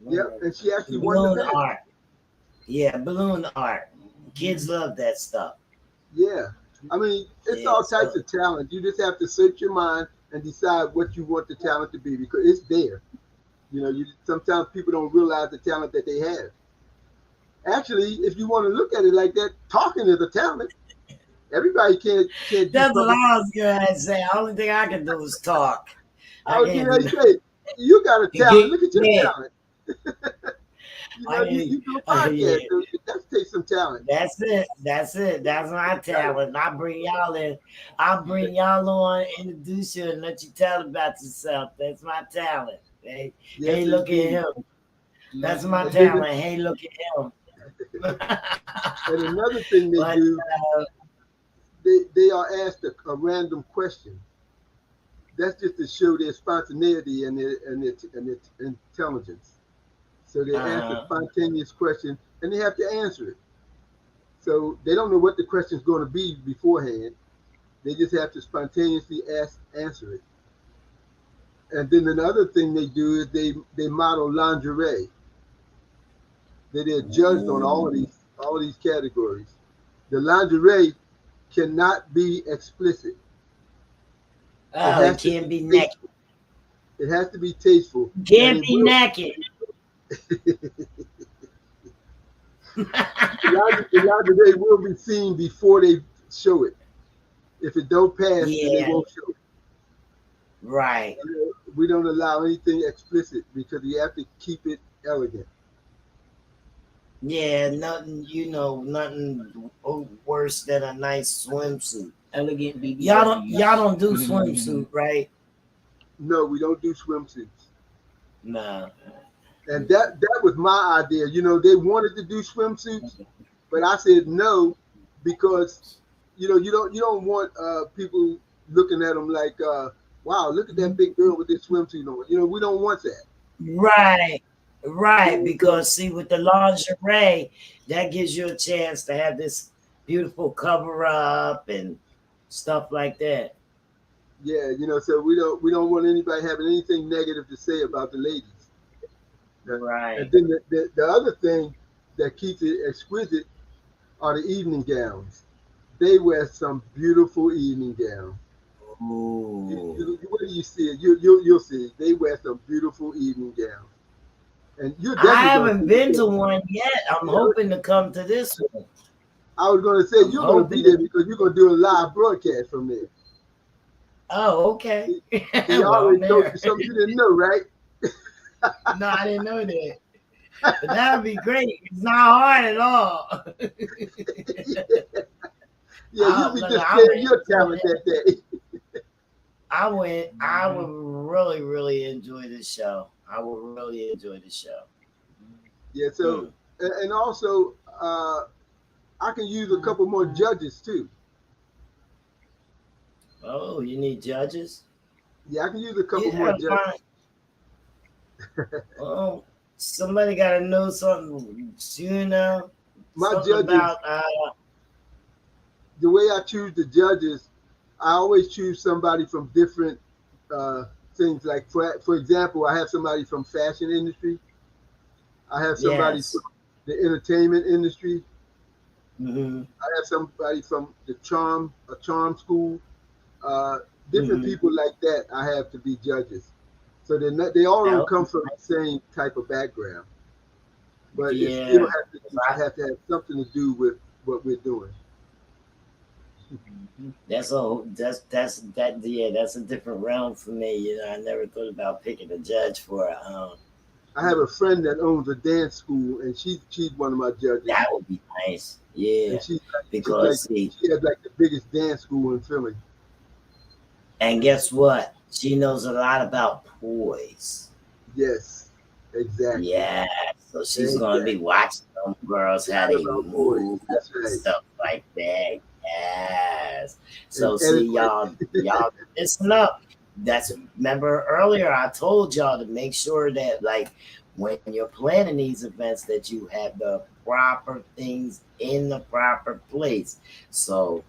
Speaker 4: yep, and she actually won the
Speaker 2: Balloon
Speaker 4: pageant.
Speaker 2: art. Yeah, balloon art. Kids
Speaker 3: Mhm.
Speaker 2: love that stuff.
Speaker 4: Yeah, I mean, it's
Speaker 2: Yeah.
Speaker 4: all
Speaker 2: So
Speaker 4: types of talent. You just have to search your mind and decide what you want the talent to be because it's there. Sometimes people don't realize the talent that they have. Actually, if you want to look at it like that, talking is a talent. Everybody can't do
Speaker 2: that's what
Speaker 4: public.
Speaker 2: I was gonna say. The only thing I can do is talk.
Speaker 4: I
Speaker 2: I
Speaker 4: was getting
Speaker 2: can't do
Speaker 4: ready to
Speaker 2: nothing.
Speaker 4: say, you got a talent. Look at your
Speaker 3: Yeah.
Speaker 4: talent.
Speaker 2: I
Speaker 4: You do a
Speaker 2: yeah.
Speaker 4: podcast, so that takes some talent.
Speaker 2: That's it. That's it. That's my talent. I bring y'all in. I bring y'all on, introduce you, and let you tell about yourself. That's my talent. Hey,
Speaker 4: Yes,
Speaker 2: look at
Speaker 4: indeed.
Speaker 2: him. That's my
Speaker 4: And then
Speaker 2: talent. Hey, look at him.
Speaker 4: and another thing they
Speaker 2: But
Speaker 4: do, they are asked a random question. That's just to show their spontaneity and their intelligence. So they're asked a
Speaker 2: uh,
Speaker 4: spontaneous question and they have to answer it. So they don't know what the question is going to be beforehand. They just have to spontaneously answer it. And then another thing they do is they model lingerie. They're judged on
Speaker 2: ooh.
Speaker 4: all of these categories. The lingerie cannot be explicit. It
Speaker 2: Oh,
Speaker 4: has
Speaker 2: it
Speaker 4: to be
Speaker 2: can't be naked.
Speaker 4: tasteful. It has to be tasteful, and
Speaker 2: Can't
Speaker 4: it
Speaker 2: be
Speaker 4: will.
Speaker 2: naked.
Speaker 4: The lingerie will be seen before they show it. If it don't pass, then they
Speaker 2: Yeah,
Speaker 4: won't show it.
Speaker 2: right.
Speaker 4: We don't allow anything explicit because you have to keep it elegant.
Speaker 2: Yeah, nothing worse than a nice swimsuit.
Speaker 3: Elegant
Speaker 2: Y'all
Speaker 3: BBWs.
Speaker 2: don't do swimsuit, right?
Speaker 4: No, we don't do swimsuits.
Speaker 2: No.
Speaker 4: And that was my idea. They wanted to do swimsuits, but I said no because you don't want people looking at them like, wow, look at that big girl with this swimsuit on. We don't want that.
Speaker 2: Right. Right.
Speaker 4: So
Speaker 2: Because see, with the lingerie, that gives you a chance to have this beautiful cover up and stuff like that.
Speaker 4: yeah, so we don't want anybody having anything negative to say about the ladies. And
Speaker 2: Right.
Speaker 4: then the other thing that keeps it exquisite are the evening gowns. They wear some beautiful evening gowns.
Speaker 2: Ooh.
Speaker 4: What do you see it. You'll see. They wear some beautiful evening gowns, and you're
Speaker 2: I
Speaker 4: definitely gonna
Speaker 2: haven't
Speaker 4: see
Speaker 2: been
Speaker 4: it.
Speaker 2: to one yet. I'm hoping to come to this one.
Speaker 4: I was gonna say
Speaker 2: I'm
Speaker 4: you're gonna be
Speaker 2: hoping
Speaker 4: there
Speaker 2: to.
Speaker 4: because you're gonna do a live broadcast from there.
Speaker 2: Oh, okay.
Speaker 4: He
Speaker 2: Well, I'm
Speaker 4: already told you
Speaker 2: there.
Speaker 4: something you didn't know, right?
Speaker 2: No, I didn't know that. But that would be great. It's not hard at all.
Speaker 4: Yeah, you'll be
Speaker 2: Look,
Speaker 4: displaying your talent that day.
Speaker 2: I would really, really enjoy this show. I would really enjoy the show.
Speaker 4: Yeah, so and also I can use a couple more judges too.
Speaker 2: Oh, you need judges?
Speaker 4: Yeah, I can use a couple
Speaker 2: Yeah,
Speaker 4: more judges.
Speaker 2: well, somebody got to know something,
Speaker 4: My
Speaker 2: something
Speaker 4: judges,
Speaker 2: about.
Speaker 4: the way I choose the judges, I always choose somebody from different things. Like for example, I have somebody from fashion industry. I have somebody
Speaker 2: Yes.
Speaker 4: from the entertainment industry.
Speaker 2: Mm-hmm.
Speaker 4: I have somebody from a charm school. Different people like that I have to be judges. So they all don't come from the same type of background, but it still have to have something to do with what we're doing.
Speaker 2: That's a different realm for me. I never thought about picking a judge for it.
Speaker 4: I have a friend that owns a dance school, and she's one of my judges.
Speaker 2: That would be nice. Yeah,
Speaker 4: and she
Speaker 2: because
Speaker 4: she has like the biggest dance school in Philly.
Speaker 2: And guess what? She knows a lot about poise.
Speaker 4: Yes, exactly.
Speaker 2: Yeah, so she's gonna be watching them girls how they move and stuff like that. Yes. So see y'all listen up. Remember earlier I told y'all to make sure that like when you're planning these events that you have the proper things in the proper place. So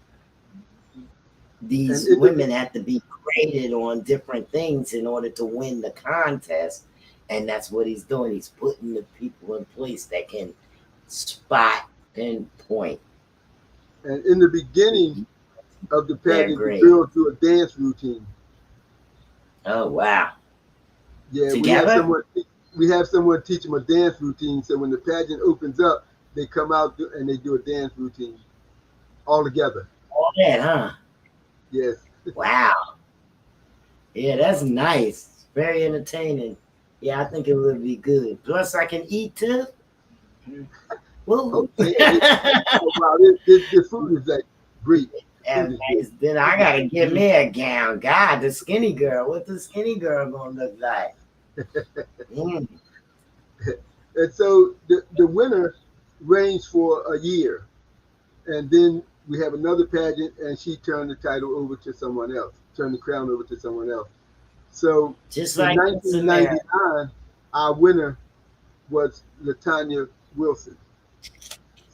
Speaker 2: these women have to be graded on different things in order to win the contest. And that's what he's doing. He's putting the people in place that can spot, pinpoint.
Speaker 4: And in the beginning of the pageant, the girls do a dance routine.
Speaker 2: Oh, wow.
Speaker 4: Yeah,
Speaker 2: together?
Speaker 4: we have someone teach them a dance routine. So when the pageant opens up, they come out and they do a dance routine all together.
Speaker 2: All that, huh?
Speaker 4: Yes.
Speaker 2: Wow. Yeah, that's nice. Very entertaining. Yeah, I think it would be good. Plus, I can eat too. Woo.
Speaker 4: Okay. Oh, wow, this food is like great.
Speaker 2: Nice. Then I gotta get me a gown. God, the skinny girl. What's the skinny girl gonna look like?
Speaker 4: And so the winner reigns for a year, and then we have another pageant, and she turned the title over to someone else, turned the crown over to someone else. So
Speaker 2: just
Speaker 4: in
Speaker 2: like
Speaker 4: 1999, our winner was Latanya Wilson.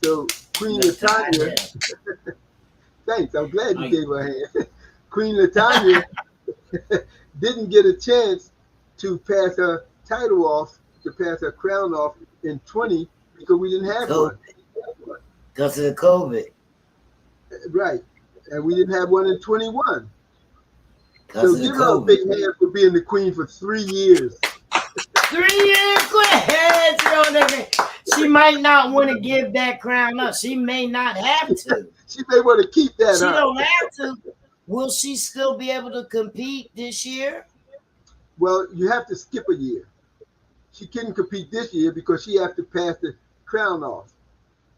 Speaker 4: So Queen Latanya, thanks, I'm glad you gave her a hand. Queen Latanya didn't get a chance to pass her title off, to pass her crown off in 20 because we didn't have one.
Speaker 2: Because of the COVID.
Speaker 4: Right. And we didn't have one in 21. So give her a big hand for being the queen for 3 years.
Speaker 2: 3 years? Go ahead. She might not want to give that crown up. She may not have to.
Speaker 4: She may want to keep that
Speaker 2: She
Speaker 4: up.
Speaker 2: don't have to. Will she still be able to compete this year?
Speaker 4: Well, you have to skip a year. She couldn't compete this year because she has to pass the crown off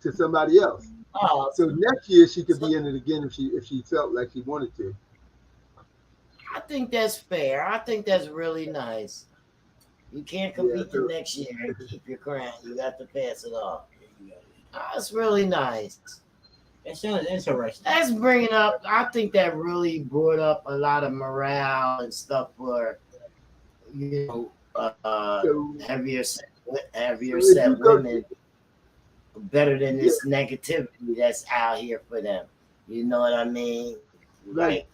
Speaker 4: to somebody else.
Speaker 2: Oh,
Speaker 4: so next year she could be in it again if she felt like she wanted to.
Speaker 2: I think that's fair. I think that's really nice. You can't compete the next year and keep your crown. You got to pass it off. That's really nice.
Speaker 3: That sounds interesting.
Speaker 2: That's bringing up. I think that really brought up a lot of morale and stuff for heavier set women. Better than this negativity that's out here for them. You know what I mean?
Speaker 4: Right.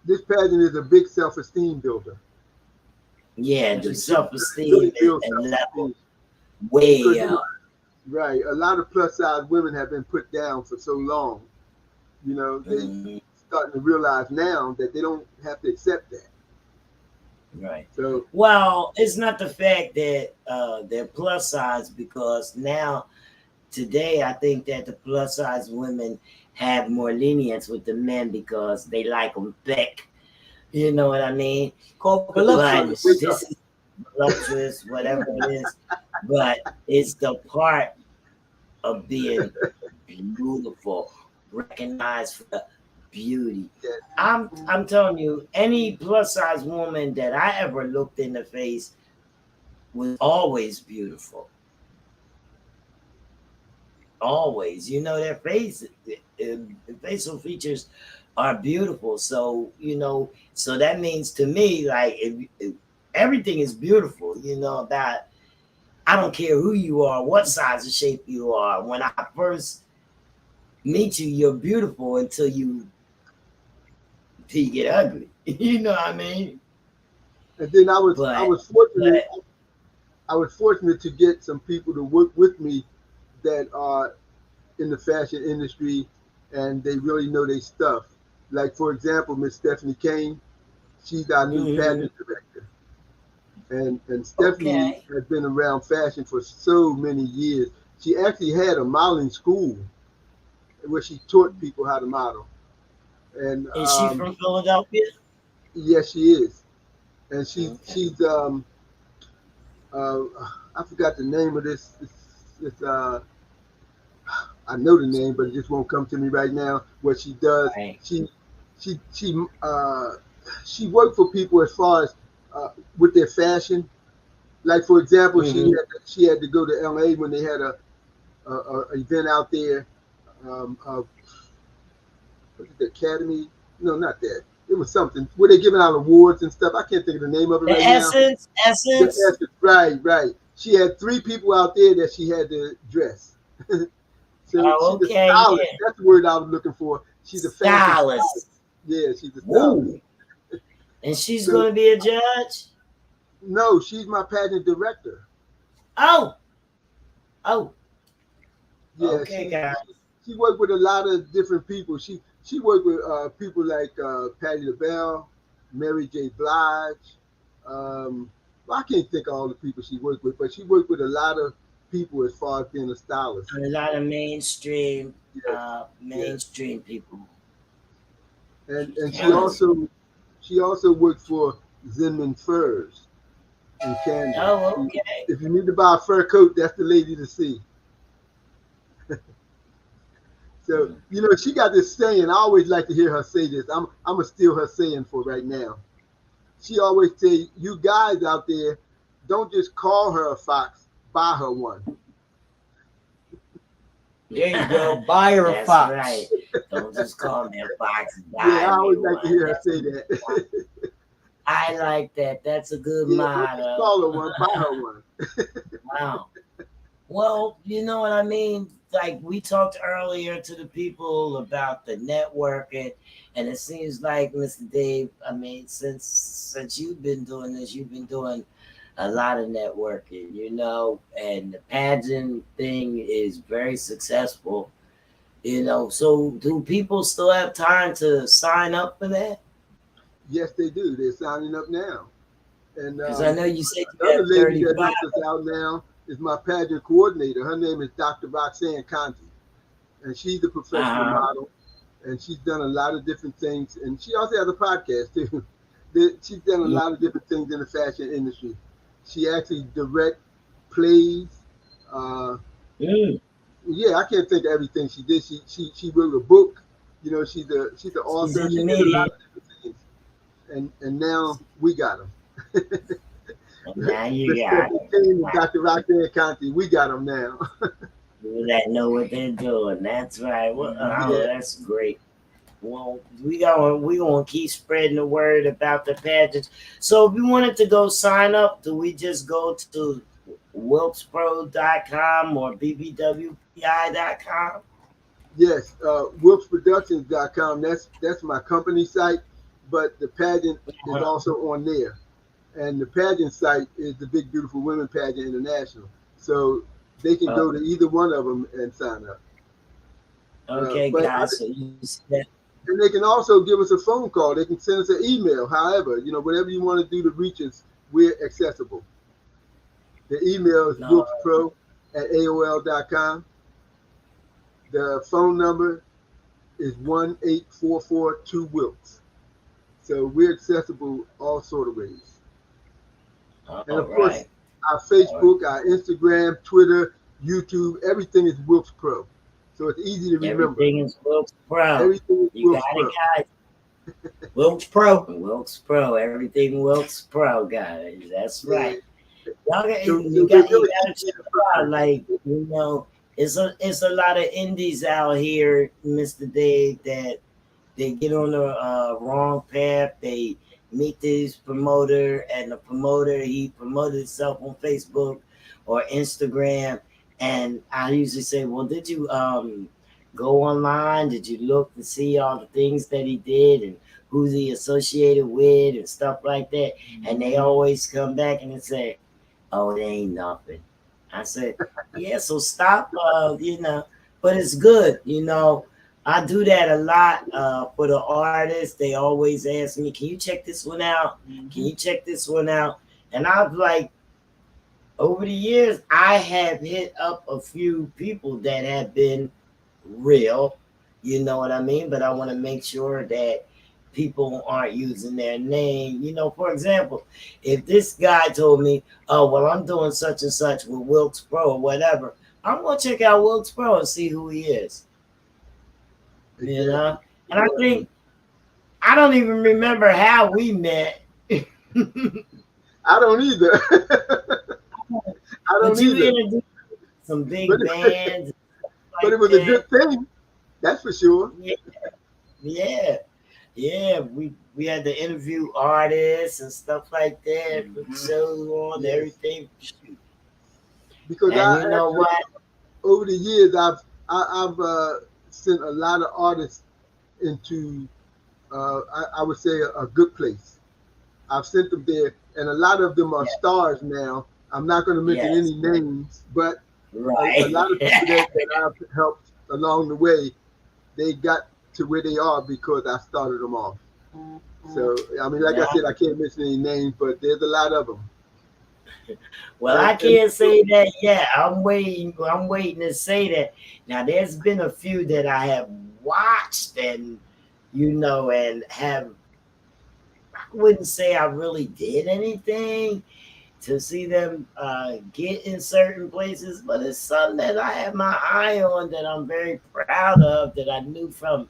Speaker 4: This pageant is a big self-esteem builder.
Speaker 2: Yeah, the self-esteem and level way up.
Speaker 4: Right. A lot of plus-size women have been put down for so long. You know, they starting to realize now that they don't have to accept that.
Speaker 2: Right.
Speaker 4: So
Speaker 2: Well, it's not the fact that they're plus size, because now today I think that the plus size women have more lenience with the men because they like them thick. You know what I mean?
Speaker 3: Called
Speaker 2: But
Speaker 3: voluptuous.
Speaker 2: this is voluptuous, whatever it is. But it's the part of being beautiful, recognized for beauty.
Speaker 4: yeah,
Speaker 2: I'm telling you, any plus size woman that I ever looked in the face was always beautiful. Always, their face, facial features are beautiful. So so that means to me, like, if everything is beautiful. About, I don't care who you are, what size of shape you are. When I first meet you, you're beautiful until you get ugly. You know what I mean?
Speaker 4: and then I
Speaker 2: But
Speaker 4: was fortunate.
Speaker 2: but
Speaker 4: I was fortunate to get some people to work with me that are in the fashion industry, and they really know their stuff. Like for example, Miss Stephanie Kane, she's our new
Speaker 2: mhm,
Speaker 4: pageant director, and Stephanie
Speaker 2: okay.
Speaker 4: has been around fashion for so many years. She actually had a modeling school where she taught people how to model, and
Speaker 2: Is she from Philadelphia?
Speaker 4: yes, she is, and
Speaker 2: Okay.
Speaker 4: she's uh, I forgot the name of this I know the name, but it just won't come to me right now. What she does,
Speaker 2: Right.
Speaker 4: she she uh, she worked for people as far as with their fashion. Like for example,
Speaker 2: Hmm.
Speaker 4: she had to go to L.A. when they had a event out there. Of was it the Academy? No, not that. It was something where they're giving out awards and stuff. I can't think of the name of it
Speaker 2: The
Speaker 4: right now.
Speaker 2: essence,
Speaker 4: The
Speaker 2: essence.
Speaker 4: Essence, right, right. She had three people out there that she had to dress. So
Speaker 2: Oh,
Speaker 4: she's a
Speaker 2: okay,
Speaker 4: stylist.
Speaker 2: yeah.
Speaker 4: That's the word I was looking for. She's a fashion stylist.
Speaker 2: Stylist.
Speaker 4: Yeah, she's a stylist.
Speaker 2: Whoa. And she's
Speaker 4: So
Speaker 2: gonna be a judge.
Speaker 4: no, she's my pageant director.
Speaker 2: Oh, oh,
Speaker 4: Yeah,
Speaker 2: okay, guys.
Speaker 4: she worked with a lot of different people. She worked with people like Patti LaBelle, Mary J. Blige. Well, I can't think of all the people she worked with, but she worked with a lot of people as far as being a stylist.
Speaker 2: A lot of
Speaker 4: Yes, yes.
Speaker 2: mainstream people.
Speaker 4: And
Speaker 2: Yes.
Speaker 4: she also worked for Zinman Furs in Camden.
Speaker 2: Oh, okay.
Speaker 4: If you need to buy a fur coat, that's the lady to see. So,
Speaker 2: Mm.
Speaker 4: she got this saying. I always like to hear her say this. I'm gonna steal her saying for right now. She always say, "You guys out there, don't just call her a fox, buy her one."
Speaker 3: There you go. Buy her a
Speaker 2: That's
Speaker 3: fox.
Speaker 2: right. Don't just call me a fox,
Speaker 4: Yeah,
Speaker 2: buy
Speaker 4: I
Speaker 2: me
Speaker 4: always like to
Speaker 2: one.
Speaker 4: hear her
Speaker 2: That's
Speaker 4: say that.
Speaker 2: I like that. That's a good
Speaker 4: Yeah, don't just
Speaker 2: motto.
Speaker 4: call her one, buy her one.
Speaker 2: Wow. Well, you know what I mean? Like, we talked earlier to the people about the networking, and it seems like, Mr. Dave, I mean, since you've been doing this, you've been doing a lot of networking, and the pageant thing is very successful, So do people still have time to sign up for that?
Speaker 4: Yes, they do. They're signing up now. And
Speaker 2: Because I know you said you
Speaker 4: another
Speaker 2: have
Speaker 4: lady that
Speaker 2: 35.
Speaker 4: helps us out now is my pageant coordinator. Her name is Dr. Roxanne Conti, and she's a professional
Speaker 2: Uh-huh.
Speaker 4: model, and she's done a lot of different things. And she also has a podcast too. She's done a
Speaker 2: Mm,
Speaker 4: lot of different things in the fashion industry. She actually direct plays. Uh,
Speaker 2: mm.
Speaker 4: yeah, I can't think of everything she did. She wrote a book. She's an
Speaker 2: She's
Speaker 4: author.
Speaker 2: in the
Speaker 4: She did a lot
Speaker 2: media.
Speaker 4: of different things, and now we got them.
Speaker 2: And now you
Speaker 4: Miss
Speaker 2: got
Speaker 4: Stephanie
Speaker 2: it.
Speaker 4: Kane and
Speaker 2: Wow.
Speaker 4: Dr. Roxanne Conti, we got them now.
Speaker 2: People that know what they're doing. That's right. Well, oh,
Speaker 4: Yeah.
Speaker 2: that's great. Well, we gonna keep spreading the word about the pageants. So if we wanted to go sign up, do we just go to wilkespro.com or bbwpi.com?
Speaker 4: Yes, wilkesproductions.com. That's my company site, but the pageant is also on there. And the pageant site is the Big Beautiful Women Pageant International. So they can
Speaker 2: Oh,
Speaker 4: go to either one of them and sign up.
Speaker 2: okay,
Speaker 4: But
Speaker 2: guys. So you see that.
Speaker 4: And they can also give us a phone call. They can send us an email. However, whatever you want to do to reach us, we're accessible. The email is
Speaker 2: No,
Speaker 4: wilkespro@aol.com. The phone number is 1-844-2-WILKES. So we're accessible all sort of ways. And
Speaker 2: all
Speaker 4: of course,
Speaker 2: right.
Speaker 4: our Facebook, our Instagram, Twitter, YouTube, everything is Wilkes Pro. So it's easy to remember.
Speaker 2: Everything is Wilkes Pro.
Speaker 4: Everything is
Speaker 2: You
Speaker 4: Wilkes
Speaker 2: got
Speaker 4: Pro.
Speaker 2: it, guys.
Speaker 3: Wilkes Pro.
Speaker 2: Wilkes Pro. Everything Wilkes Pro, guys. That's right. Y'all got,
Speaker 4: So
Speaker 2: you
Speaker 4: we're
Speaker 2: got
Speaker 4: really
Speaker 2: to check it out. Like, it's a lot of indies out here, Mr. Dave, that they get on the wrong path. They meet this promoter, and the promoter, he promoted himself on Facebook or Instagram. And I usually say, well, did you go online? Did you look to see all the things that he did and who's he associated with and stuff like that? And they always come back and they say, oh, it ain't nothing. I said, yeah, so stop, but it's good, I do that a lot for the artists. They always ask me, can you check this one out? Can you check this one out? And I've over the years, I have hit up a few people that have been real, you know what I mean? But I want to make sure that people aren't using their name. For example, if this guy told me, oh, well, I'm doing such and such with Wilkes Pro or whatever, I'm going to check out Wilkes Pro and see who he is.
Speaker 4: Exactly.
Speaker 2: And I think, I don't even remember how we met.
Speaker 4: I don't either. I don't either.
Speaker 2: Introduced some big bands.
Speaker 4: But it was a good thing. That's for sure.
Speaker 2: Yeah. We had to interview artists and stuff like that, put shows on, everything.
Speaker 4: Because
Speaker 2: and you know what?
Speaker 4: Over the years, I've sent a lot of artists into, I would say, a good place. I've sent them there, and a lot of them are stars now. I'm not going to mention any names, but a lot of people that I've helped along the way, they got to where they are because I started them off. So, I mean, like I said, I can't mention any names, but there's a lot of them.
Speaker 2: Well, I can't say that yet. I'm waiting to say that. Now, there's been a few that I have watched and, and have, I wouldn't say I really did anything to see them get in certain places, but it's something that I have my eye on that I'm very proud of, that I knew from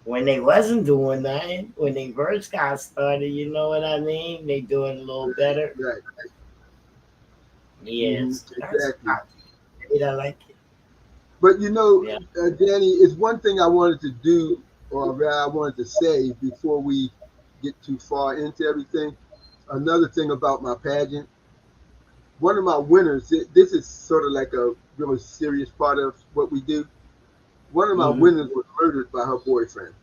Speaker 2: when they wasn't doing nothing, when they first got started, you know what I mean? They doing a little better.
Speaker 4: Right.
Speaker 2: Yes.
Speaker 4: Exactly.
Speaker 2: I like it.
Speaker 4: But Danny, it's one thing I wanted to do, or rather I wanted to say before we get too far into everything. Another thing about my pageant, one of my winners, this is sort of like a really serious part of what we do. One of my winners was murdered by her boyfriend.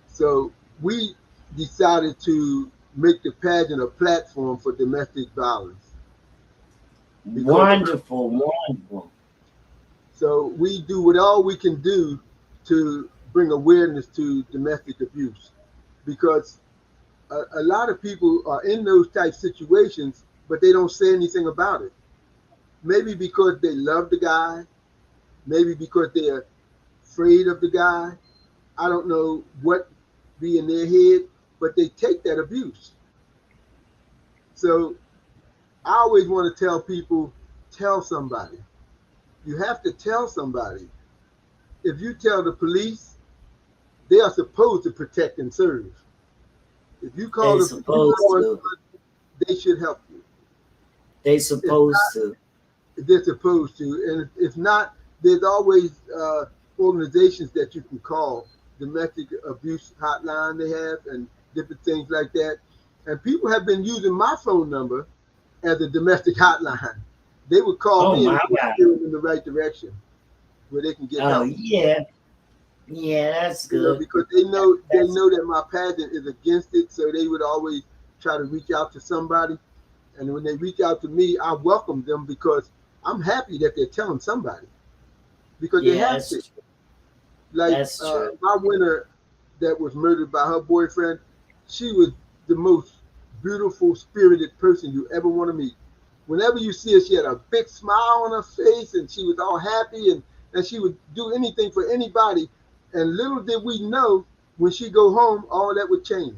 Speaker 4: So we decided to make the pageant a platform for domestic violence.
Speaker 2: Wonderful.
Speaker 4: So we do what all we can do to bring awareness to domestic abuse, because a lot of people are in those type situations, but they don't say anything about it. Maybe because they love the guy, maybe because they're afraid of the guy. I don't know what be in their head, but they take that abuse. So I always want to tell people, tell somebody. You have to tell somebody. If you tell the police, they are supposed to protect and serve. If you call the police, they should help you.
Speaker 2: They're supposed to.
Speaker 4: They're supposed to. And if not, there's always organizations that you can call, domestic abuse hotline they have, and different things like that. And people have been using my phone number as a domestic hotline. They would call me and steer them in the right direction where they can get help.
Speaker 2: Oh, yeah. Yeah, that's good.
Speaker 4: Because they know that my pageant is against it, so they would always try to reach out to somebody. And when they reach out to me, I welcome them because I'm happy that they're telling somebody. Because they have to. Like
Speaker 2: That's true.
Speaker 4: my winner that was murdered by her boyfriend, she was the most beautiful spirited person you ever want to meet. Whenever you see her, she had a big smile on her face and she was all happy and she would do anything for anybody. And little did we know when she go home, all that would change.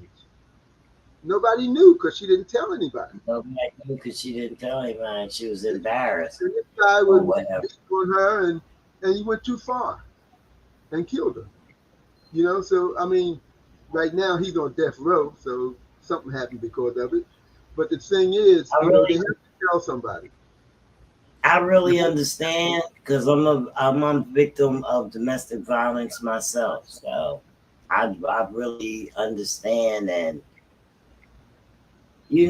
Speaker 4: Nobody knew because she didn't tell anybody.
Speaker 2: Nobody knew because she didn't tell anybody. She was embarrassed
Speaker 4: And this guy
Speaker 2: or
Speaker 4: was
Speaker 2: whatever.
Speaker 4: beat on her and he went too far and killed her. You know, so I mean, right now he's on death row, so something happened because of it. But the thing is,
Speaker 2: I
Speaker 4: you know,
Speaker 2: really
Speaker 4: they have to tell somebody.
Speaker 2: I really understand because I'm a victim of domestic violence myself. So I really understand, and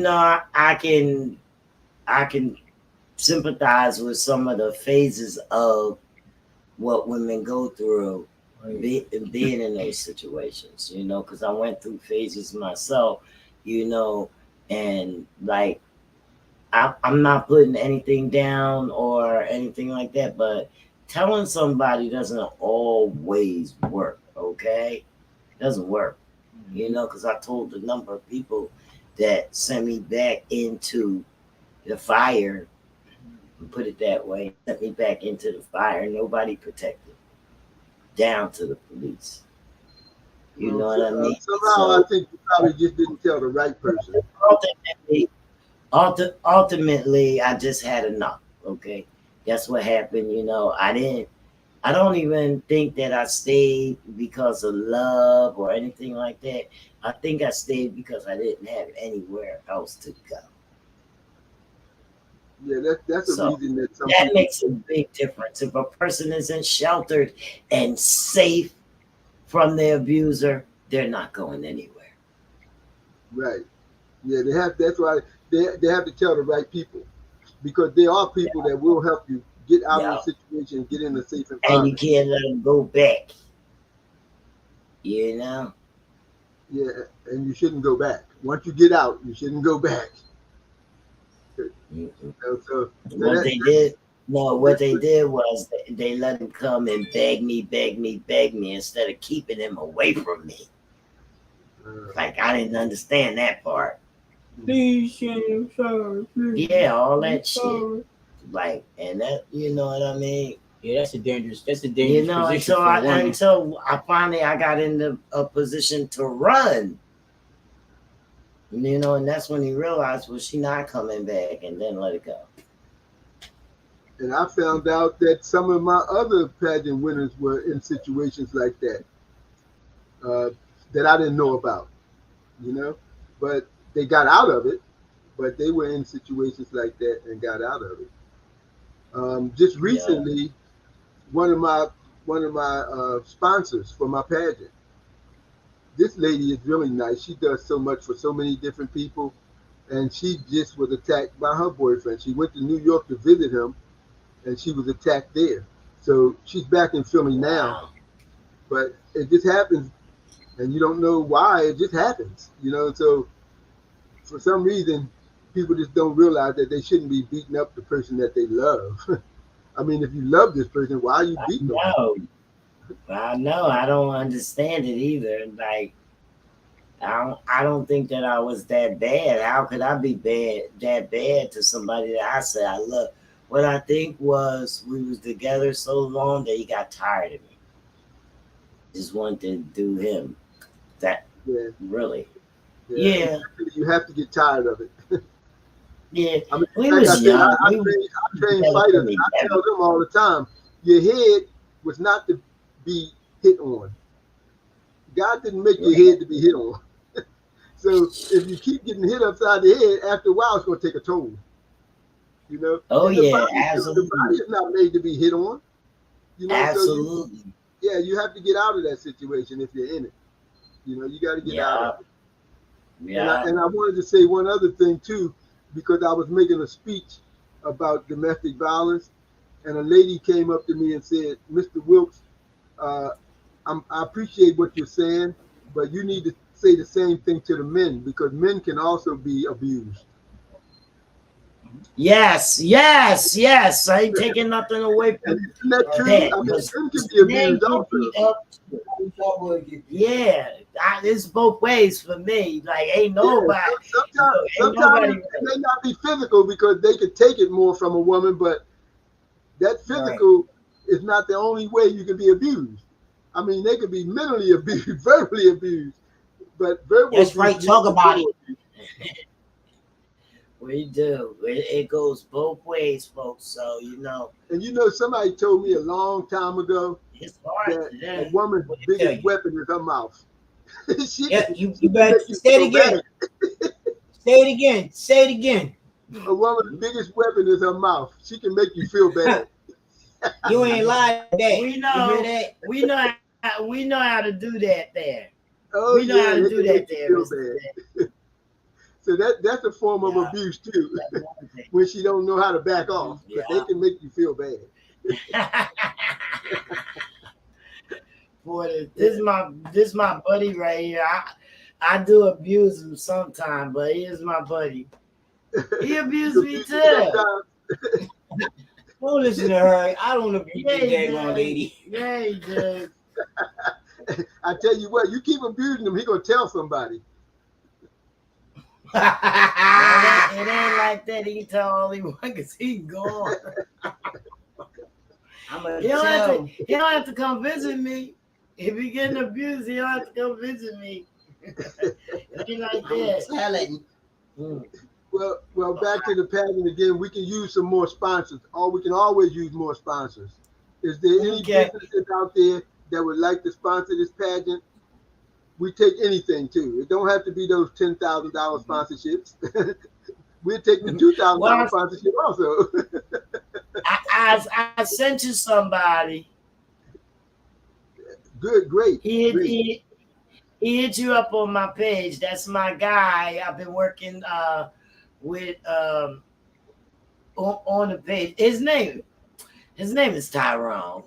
Speaker 2: I can sympathize with some of the phases of what women go through being in those situations, because I went through phases myself, and like I'm not putting anything down or anything like that, but telling somebody doesn't always work, okay? It doesn't work, because I told a number of people that sent me back into the fire, put it that way, sent me back into the fire. Nobody protected, down to the police. You know what I mean?
Speaker 4: Somehow I think you probably just didn't tell the right person.
Speaker 2: Ultimately, I just had enough. Okay, that's what happened. I don't even think that I stayed because of love or anything like that. I think I stayed because I didn't have anywhere else to go.
Speaker 4: Yeah, that's a
Speaker 2: So
Speaker 4: reason that some
Speaker 2: that
Speaker 4: people.
Speaker 2: makes a big difference. If a person isn't sheltered and safe from the abuser, they're not going anywhere.
Speaker 4: Right. Yeah, they have. That's why they have to tell the right people because there are people that will help you get out of
Speaker 2: Yeah.
Speaker 4: the situation and get in a safe
Speaker 2: And you
Speaker 4: environment.
Speaker 2: can't let them go back. You know?
Speaker 4: Yeah, and you shouldn't go back. Once you get out, you shouldn't go back.
Speaker 2: Mm-mm.
Speaker 4: So
Speaker 2: What they did, no, what they did was they let him come and beg me instead of keeping him away from me. Like I didn't understand that part.
Speaker 3: Please, I'm sorry. Please.
Speaker 2: Yeah, all that shit. Like, and that, you know what I mean?
Speaker 3: Yeah, that's a dangerous position
Speaker 2: until
Speaker 3: for a woman.
Speaker 2: I finally got into a position to run. And that's when he realized, well, she not coming back, and then let it go.
Speaker 4: And I found out that some of my other pageant winners were in situations like that uh, that I didn't know about, you know. But they got out of it. But they were in situations like that and got out of it. Just
Speaker 2: Yeah.
Speaker 4: recently, one of my sponsors for my pageant. This lady is really nice. She does so much for so many different people, and she just was attacked by her boyfriend. She went to New York to visit him, and she was attacked there. So she's back in Philly now,
Speaker 2: Wow.
Speaker 4: but it just happens, and you don't know why. It just happens, you know. So for some reason, people just don't realize that they shouldn't be beating up the person that they love. I mean, if you love this person, why are you beating them?
Speaker 2: No, I know. I don't understand it either. Like, I don't think that I was that bad. How could I be that bad to somebody that I said I love? What I think was we was together so long that he got tired of me. Just wanted to do him. That
Speaker 4: Yeah,
Speaker 2: really.
Speaker 4: yeah.
Speaker 2: Yeah.
Speaker 4: You have to get tired of it.
Speaker 2: Yeah.
Speaker 4: I mean,
Speaker 2: We
Speaker 4: like I
Speaker 2: was
Speaker 4: said,
Speaker 2: young. We was
Speaker 4: I train
Speaker 2: together
Speaker 4: fighters.
Speaker 2: from
Speaker 4: I
Speaker 2: 11.
Speaker 4: tell them all the time, your head was not to be hit on. God didn't make your head to be hit on. So if you keep getting hit upside the head, after a while, it's going to take a toll. You know,
Speaker 2: Oh
Speaker 4: and the
Speaker 2: yeah,
Speaker 4: body, the body
Speaker 2: absolutely.
Speaker 4: is not made to be hit on. You know, so
Speaker 2: Absolutely.
Speaker 4: you have to get out of that situation if you're in it. You know, you got to get out of
Speaker 2: Yeah.
Speaker 4: it.
Speaker 2: Yeah.
Speaker 4: And I wanted to say one other thing too, because I was making a speech about domestic violence, and a lady came up to me and said, "Mr. Wilkes, uh, I appreciate what you're saying, but you need to say the same thing to the men because men can also be abused."
Speaker 2: Yes. I ain't taking nothing away from
Speaker 4: And isn't that true?
Speaker 2: that.
Speaker 4: I mean,
Speaker 2: Because
Speaker 4: men can be
Speaker 2: men
Speaker 4: abused
Speaker 2: can
Speaker 4: also.
Speaker 2: be up. Yeah, it's both ways for me. Like, ain't nobody.
Speaker 4: Sometimes it may not be physical because they could take it more from a woman, but that physical is not the only way you can be abused. I mean, they could be mentally abused, verbally abused, but verbal
Speaker 3: That's
Speaker 4: abuse
Speaker 3: right. Talk about it.
Speaker 2: We do. It goes both ways, folks. So,
Speaker 4: And somebody told me a long time ago
Speaker 2: it's hard.
Speaker 4: that a woman's biggest weapon is her mouth.
Speaker 3: You better say it again. Say it again.
Speaker 4: A woman's biggest weapon is her mouth. She can make you feel bad.
Speaker 3: You ain't lied to that.
Speaker 2: We know.
Speaker 3: You hear that?
Speaker 2: We know how to do that there.
Speaker 4: Oh,
Speaker 2: we know how to do that there.
Speaker 4: So that's a form of abuse too. When she don't know how to back off, but they can make you feel bad.
Speaker 2: Boy, this is my buddy right here. I do abuse him sometimes, but he is my buddy. He abused me too.
Speaker 3: Don't listen to her. I don't abuse that daggone lady.
Speaker 2: Yeah, he did.
Speaker 4: I tell you what, you keep abusing him, he gonna tell somebody.
Speaker 2: It ain't like that. He can tell all he wants because he's gone. He don't have to come visit me. If he getting abused, he don't have to come visit me. It ain't like that.
Speaker 4: Well, back to the pageant again. We can use some more sponsors. We can always use more sponsors. Is there any businesses out there that would like to sponsor this pageant? We take anything too. It don't have to be those $10,000 sponsorships. We'll take the $2,000 sponsorship also.
Speaker 2: I sent you somebody.
Speaker 4: Good, great.
Speaker 2: He hit you up on my page. That's my guy. I've been working with on the page. His name is Tyrone.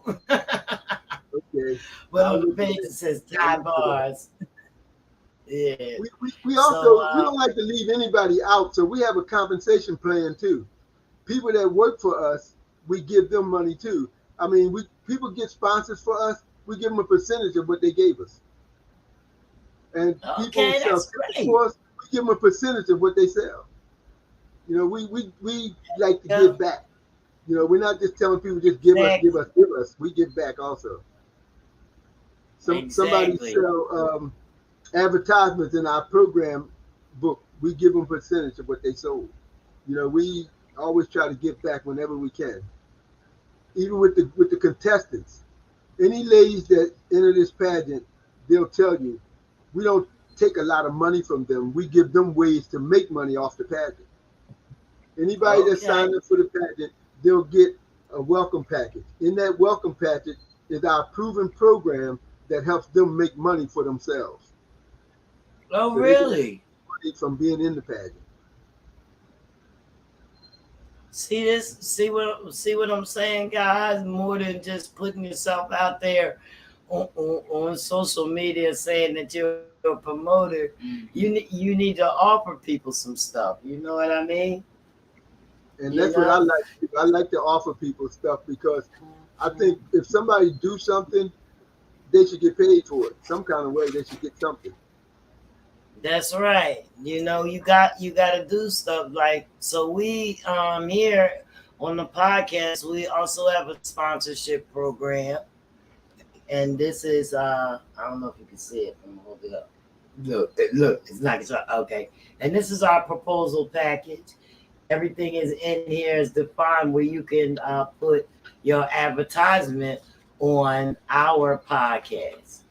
Speaker 4: Okay.
Speaker 2: But on the page it says Ty Bars. Yeah.
Speaker 4: We also we don't like to leave anybody out, so we have a compensation plan too. People that work for us, we give them money too. I mean, people get sponsors for us, we give them a percentage of what they gave us. And people sell tickets for us, we give them a percentage of what they sell. We like to give back. We're not just telling people just give us. We give back also. Somebody sell advertisements in our program book. We give them a percentage of what they sold. We always try to give back whenever we can. Even with the contestants, any ladies that enter this pageant, they'll tell you we don't take a lot of money from them. We give them ways to make money off the pageant. Anybody that signs up for the pageant, they'll get a welcome package. In that welcome package is our proven program that helps them make money for themselves.
Speaker 2: Oh, really?
Speaker 4: Money from being in the pageant.
Speaker 2: See this? See what I'm saying, guys? More than just putting yourself out there on social media saying that you're a promoter. You need to offer people some stuff. You know what I mean?
Speaker 4: And that's what I like. I like to offer people stuff because I think if somebody do something, they should get paid for it. Some kind of way they should get something.
Speaker 2: That's right. You got to do stuff like so. We here on the podcast, we also have a sponsorship program, and this is I don't know if you can see it. I'm gonna hold it up. Look, it's not okay. And this is our proposal package. Everything is in here is defined where you can put your advertisement on our podcast.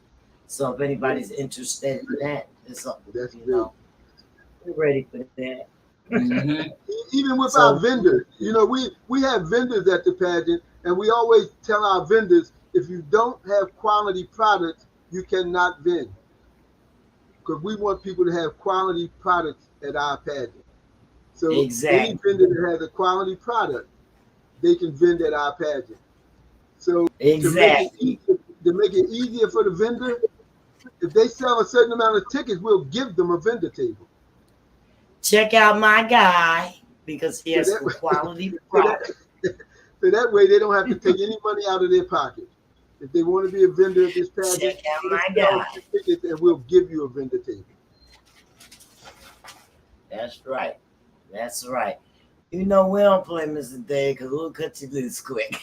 Speaker 2: So if anybody's interested in that, it's something we're ready for that.
Speaker 3: Mm-hmm.
Speaker 4: Even with our vendors, we have vendors at the pageant, and we always tell our vendors, if you don't have quality products, you cannot vend. Because we want people to have quality products at our pageant. So any vendor that has a quality product, they can vend at our pageant. So to make it easier for the vendor, if they sell a certain amount of tickets, we'll give them a vendor table.
Speaker 2: Check out my guy. because he has
Speaker 4: So
Speaker 2: some quality
Speaker 4: so
Speaker 2: product.
Speaker 4: so that way they don't have to take any money out of their pocket. If they want to be a vendor at this pageant,
Speaker 2: Check out
Speaker 4: just
Speaker 2: my
Speaker 4: sell us
Speaker 2: guy.
Speaker 4: the tickets and we'll give you a vendor table.
Speaker 2: That's right. That's right. You know we don't play Mr. Day because we'll cut you loose quick.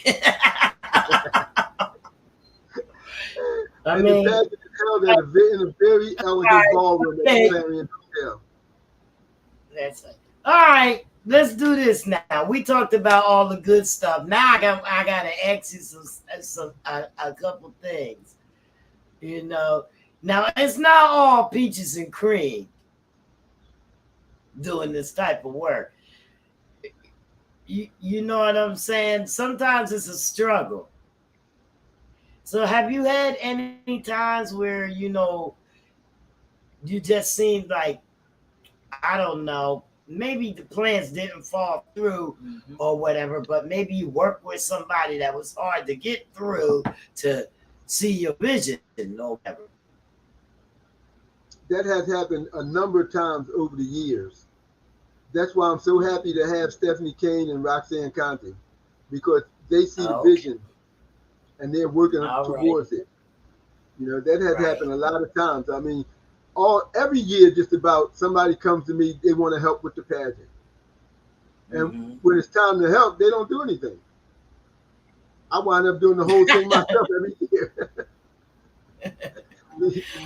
Speaker 2: I
Speaker 4: And
Speaker 2: mean,
Speaker 4: the pageant is held at in a very elegant ballroom at the Clarion Hotel.
Speaker 2: that's it. All right, let's do this now. We talked about all the good stuff. Now I gotta ask you a couple things. You know, now it's not all peaches and cream doing this type of work. You know what I'm saying? Sometimes it's a struggle. So have you had any times where, you just seemed like, I don't know, maybe the plans didn't fall through or whatever, but maybe you worked with somebody that was hard to get through to see your vision or whatever?
Speaker 4: That has happened a number of times over the years. That's why I'm so happy to have Stephanie Kane and Roxanne Conte, because they see the
Speaker 2: Okay.
Speaker 4: vision and they're working
Speaker 2: All right.
Speaker 4: towards it. That has
Speaker 2: Right.
Speaker 4: happened a lot of times. I mean, every year just about somebody comes to me, they want to help with the pageant. And when it's time to help, they don't do anything. I wind up doing the whole thing myself every year.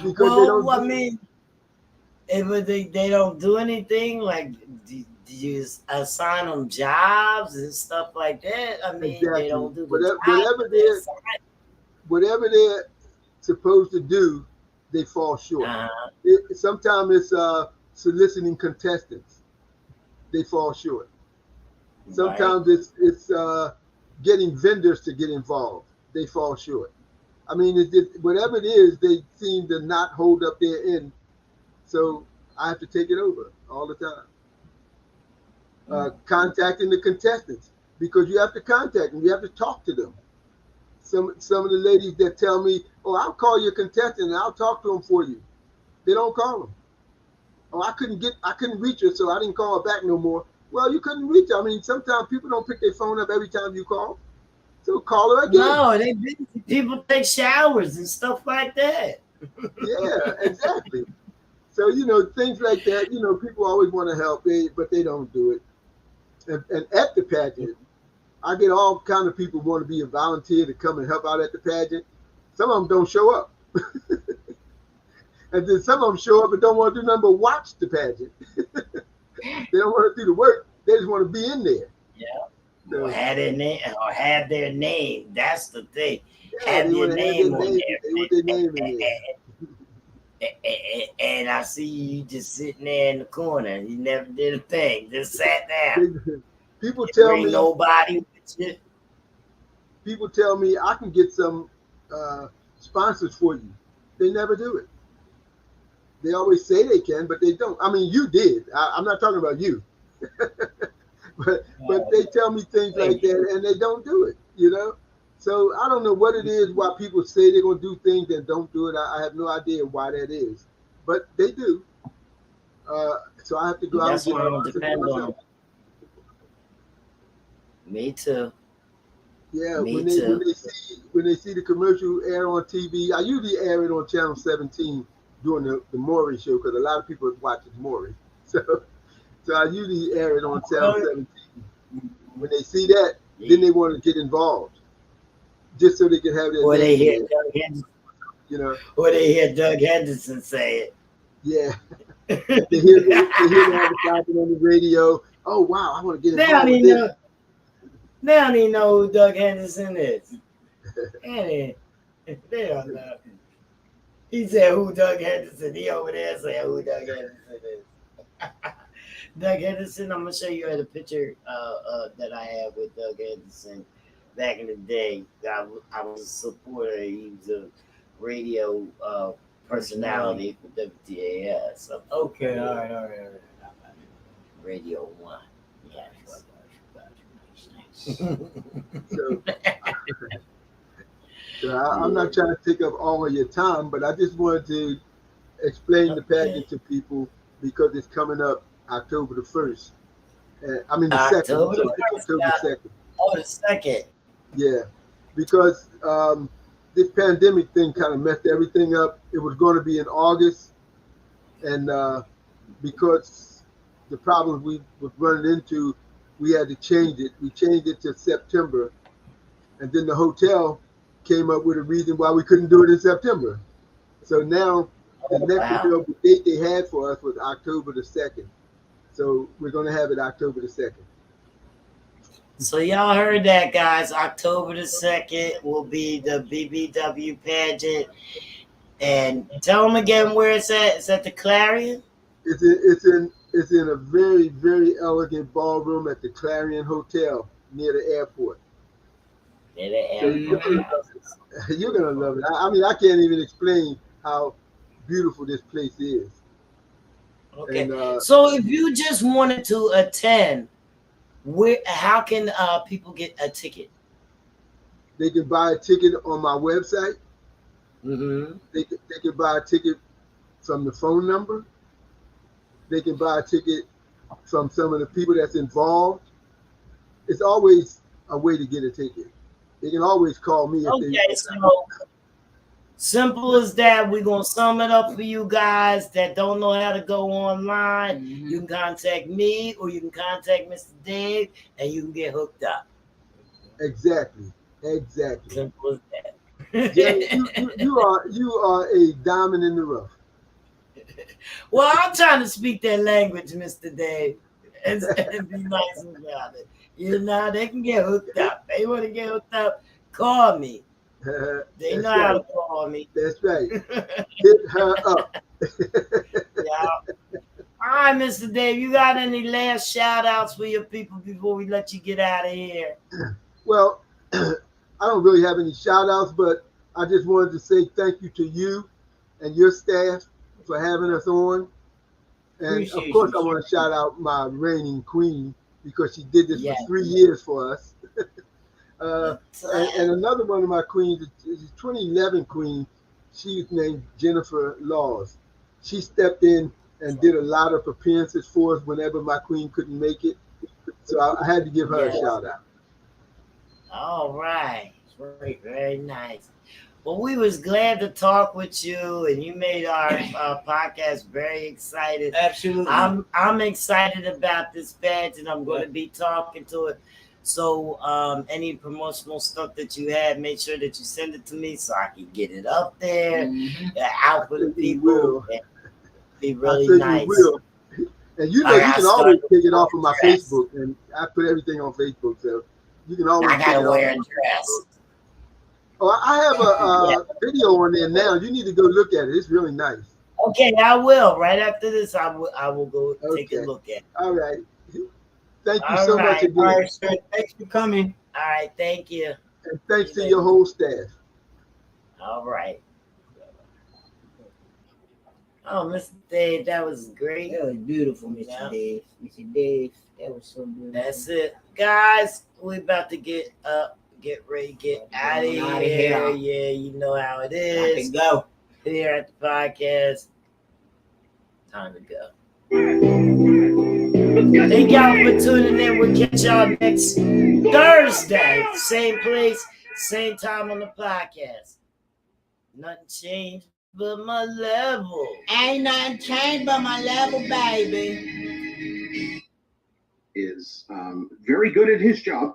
Speaker 4: Because
Speaker 2: Well, I mean, if they don't do anything, like, do you assign them jobs and stuff like that? I mean,
Speaker 4: exactly.
Speaker 2: they don't do the
Speaker 4: whatever they're supposed to do, they fall short. Sometimes it's soliciting contestants, they fall short. Sometimes it's getting vendors to get involved, they fall short. I mean, whatever it is, they seem to not hold up their end. So I have to take it over all the time. Contacting the contestants, because you have to contact them, you have to talk to them. Some of the ladies that tell me, "Oh, I'll call your contestant and I'll talk to them for you." They don't call them. "Oh, I couldn't reach her, so I didn't call her back no more." Well, you couldn't reach her. I mean, sometimes people don't pick their phone up every time you call. So call her again.
Speaker 2: No, they busy. People take showers and stuff like that.
Speaker 4: Yeah, exactly. So, things like that, people always want to help, but they don't do it. And at the pageant, I get all kind of people want to be a volunteer to come and help out at the pageant. Some of them don't show up. And then some of them show up and don't want to do nothing but watch the pageant. They don't want to do the work. They just want to be in there.
Speaker 2: Yeah. So, or have their name. That's the thing.
Speaker 4: Yeah,
Speaker 2: have
Speaker 4: their
Speaker 2: name on there.
Speaker 4: They want their name in there.
Speaker 2: And I see you just sitting there in the corner. You never did a thing. Just sat down.
Speaker 4: People tell me
Speaker 2: nobody with you.
Speaker 4: People tell me I can get some sponsors for you. They never do it. They always say they can, but they don't. I mean, you did. I'm not talking about you. but they tell me things like that, and they don't do it. So I don't know what it is why people say they're gonna do things and don't do it. I have no idea why that is, but they do. So I have to go out.
Speaker 2: That's why I don't depend on them. Me too.
Speaker 4: Yeah, when they see the commercial air on TV, I usually air it on Channel 17 during the Maury show, because a lot of people watch Maury. So I usually air it on Channel 17. When they see that, then they want to get involved, just so they can have their.
Speaker 2: Or they hear Doug Henderson. Or they hear Doug Henderson say it.
Speaker 4: Yeah. they hear the advertising on the radio. Oh wow, I want to get involved with this.
Speaker 2: They don't even know who Doug Henderson is. They don't know. He said, "Who Doug Henderson?" He over there saying, "Who Doug Henderson is?" Doug Henderson. I'm gonna show you a picture that I have with Doug Henderson back in the day. I was a supporter. He was a radio personality for WTAS. So
Speaker 3: okay, all right.
Speaker 2: Radio 1. Yeah.
Speaker 4: So I'm not trying to take up all of your time, but I just wanted to explain the pageant to people, because it's coming up October the 1st. I mean the second. I'm
Speaker 2: October the
Speaker 4: sorry,
Speaker 2: first.
Speaker 4: October 2nd.
Speaker 2: Oh, the second.
Speaker 4: Yeah, because this pandemic thing kind of messed everything up. It was going to be in August, and because the problems we was running into, we had to change it. We changed it to September, and then the hotel came up with a reason why we couldn't do it in September. So now the next
Speaker 2: Wow.
Speaker 4: available date they had for us was October the 2nd. So we're going to have it October the 2nd.
Speaker 2: So y'all heard that, guys. October the 2nd will be the BBW pageant. And tell them again where it's at. It's at the Clarion?
Speaker 4: It's in a very, very elegant ballroom at the Clarion Hotel near the airport.
Speaker 2: Yeah, the
Speaker 4: So
Speaker 2: airport.
Speaker 4: you're gonna love it. I mean, I can't even explain how beautiful this place is.
Speaker 2: Okay.
Speaker 4: And
Speaker 2: So if you just wanted to attend, how can people get a ticket?
Speaker 4: they can buy a ticket on my website.
Speaker 2: Mm-hmm.
Speaker 4: They can buy a ticket from the phone number. They can buy a ticket from some of the people that's involved. It's always a way to get a ticket. They can always call me if
Speaker 2: Okay, so simple as that. We're going to sum it up for you guys that don't know how to go online.
Speaker 3: Mm-hmm.
Speaker 2: You can contact me or you can contact Mr. Dave and you can get hooked up.
Speaker 4: Exactly.
Speaker 2: Simple as that.
Speaker 4: Jerry, you are a diamond in the rough.
Speaker 2: Well, I'm trying to speak that language, Mr. Dave, and be nice about it. You know, they can get hooked up. They want to get hooked up, call me. They know how to call me.
Speaker 4: That's right. Hit her up.
Speaker 2: Yeah. All right, Mr. Dave, you got any last shout outs for your people before we let you get out of here?
Speaker 4: Well, I don't really have any shout outs, but I just wanted to say thank you to you and your staff for having us on. And
Speaker 3: Appreciate
Speaker 4: of course,
Speaker 3: you.
Speaker 4: I want to shout out my reigning queen because she did this
Speaker 2: Yeah.
Speaker 4: for 3 years for us. And another one of my queens is the 2011 queen. She's named Jennifer Laws. She stepped in and did a lot of appearances for us whenever my queen couldn't make it. So I had to give her a shout out.
Speaker 2: All right. Great. Very nice. Well, we was glad to talk with you, and you made our podcast very excited.
Speaker 3: Absolutely.
Speaker 2: I'm excited about this badge, and I'm going to be talking to it. So any promotional stuff that you have, make sure that you send it to me so I can get it up there, out for the people. Be really nice.
Speaker 4: Will. And you know, you can always take it off of my Facebook, and I put everything on Facebook, so you can always.
Speaker 2: I gotta wear a dress.
Speaker 4: Oh, I have a video on there now. You need to go look at it. It's really nice.
Speaker 2: Okay, I will. Right after this, I will go take a look at it.
Speaker 4: All right. Thank you so much again.
Speaker 3: All right, sir. Thanks for coming.
Speaker 2: All right, thank you.
Speaker 4: And thanks to your whole staff.
Speaker 2: All right. Oh, Mr. Dave, that was great.
Speaker 3: That was beautiful, Mr. Dave. Mr. Dave, that was so beautiful.
Speaker 2: That's it. Guys, we about to get up, get ready, get out of here. Yeah, you know how it is.
Speaker 3: Time to go.
Speaker 2: Here at the podcast. Time to go. Thank y'all for tuning in. We'll catch y'all next Thursday. Same place, same time on the podcast. Nothing changed but my level.
Speaker 3: Ain't nothing changed but my level, baby.
Speaker 1: Is very good at his job.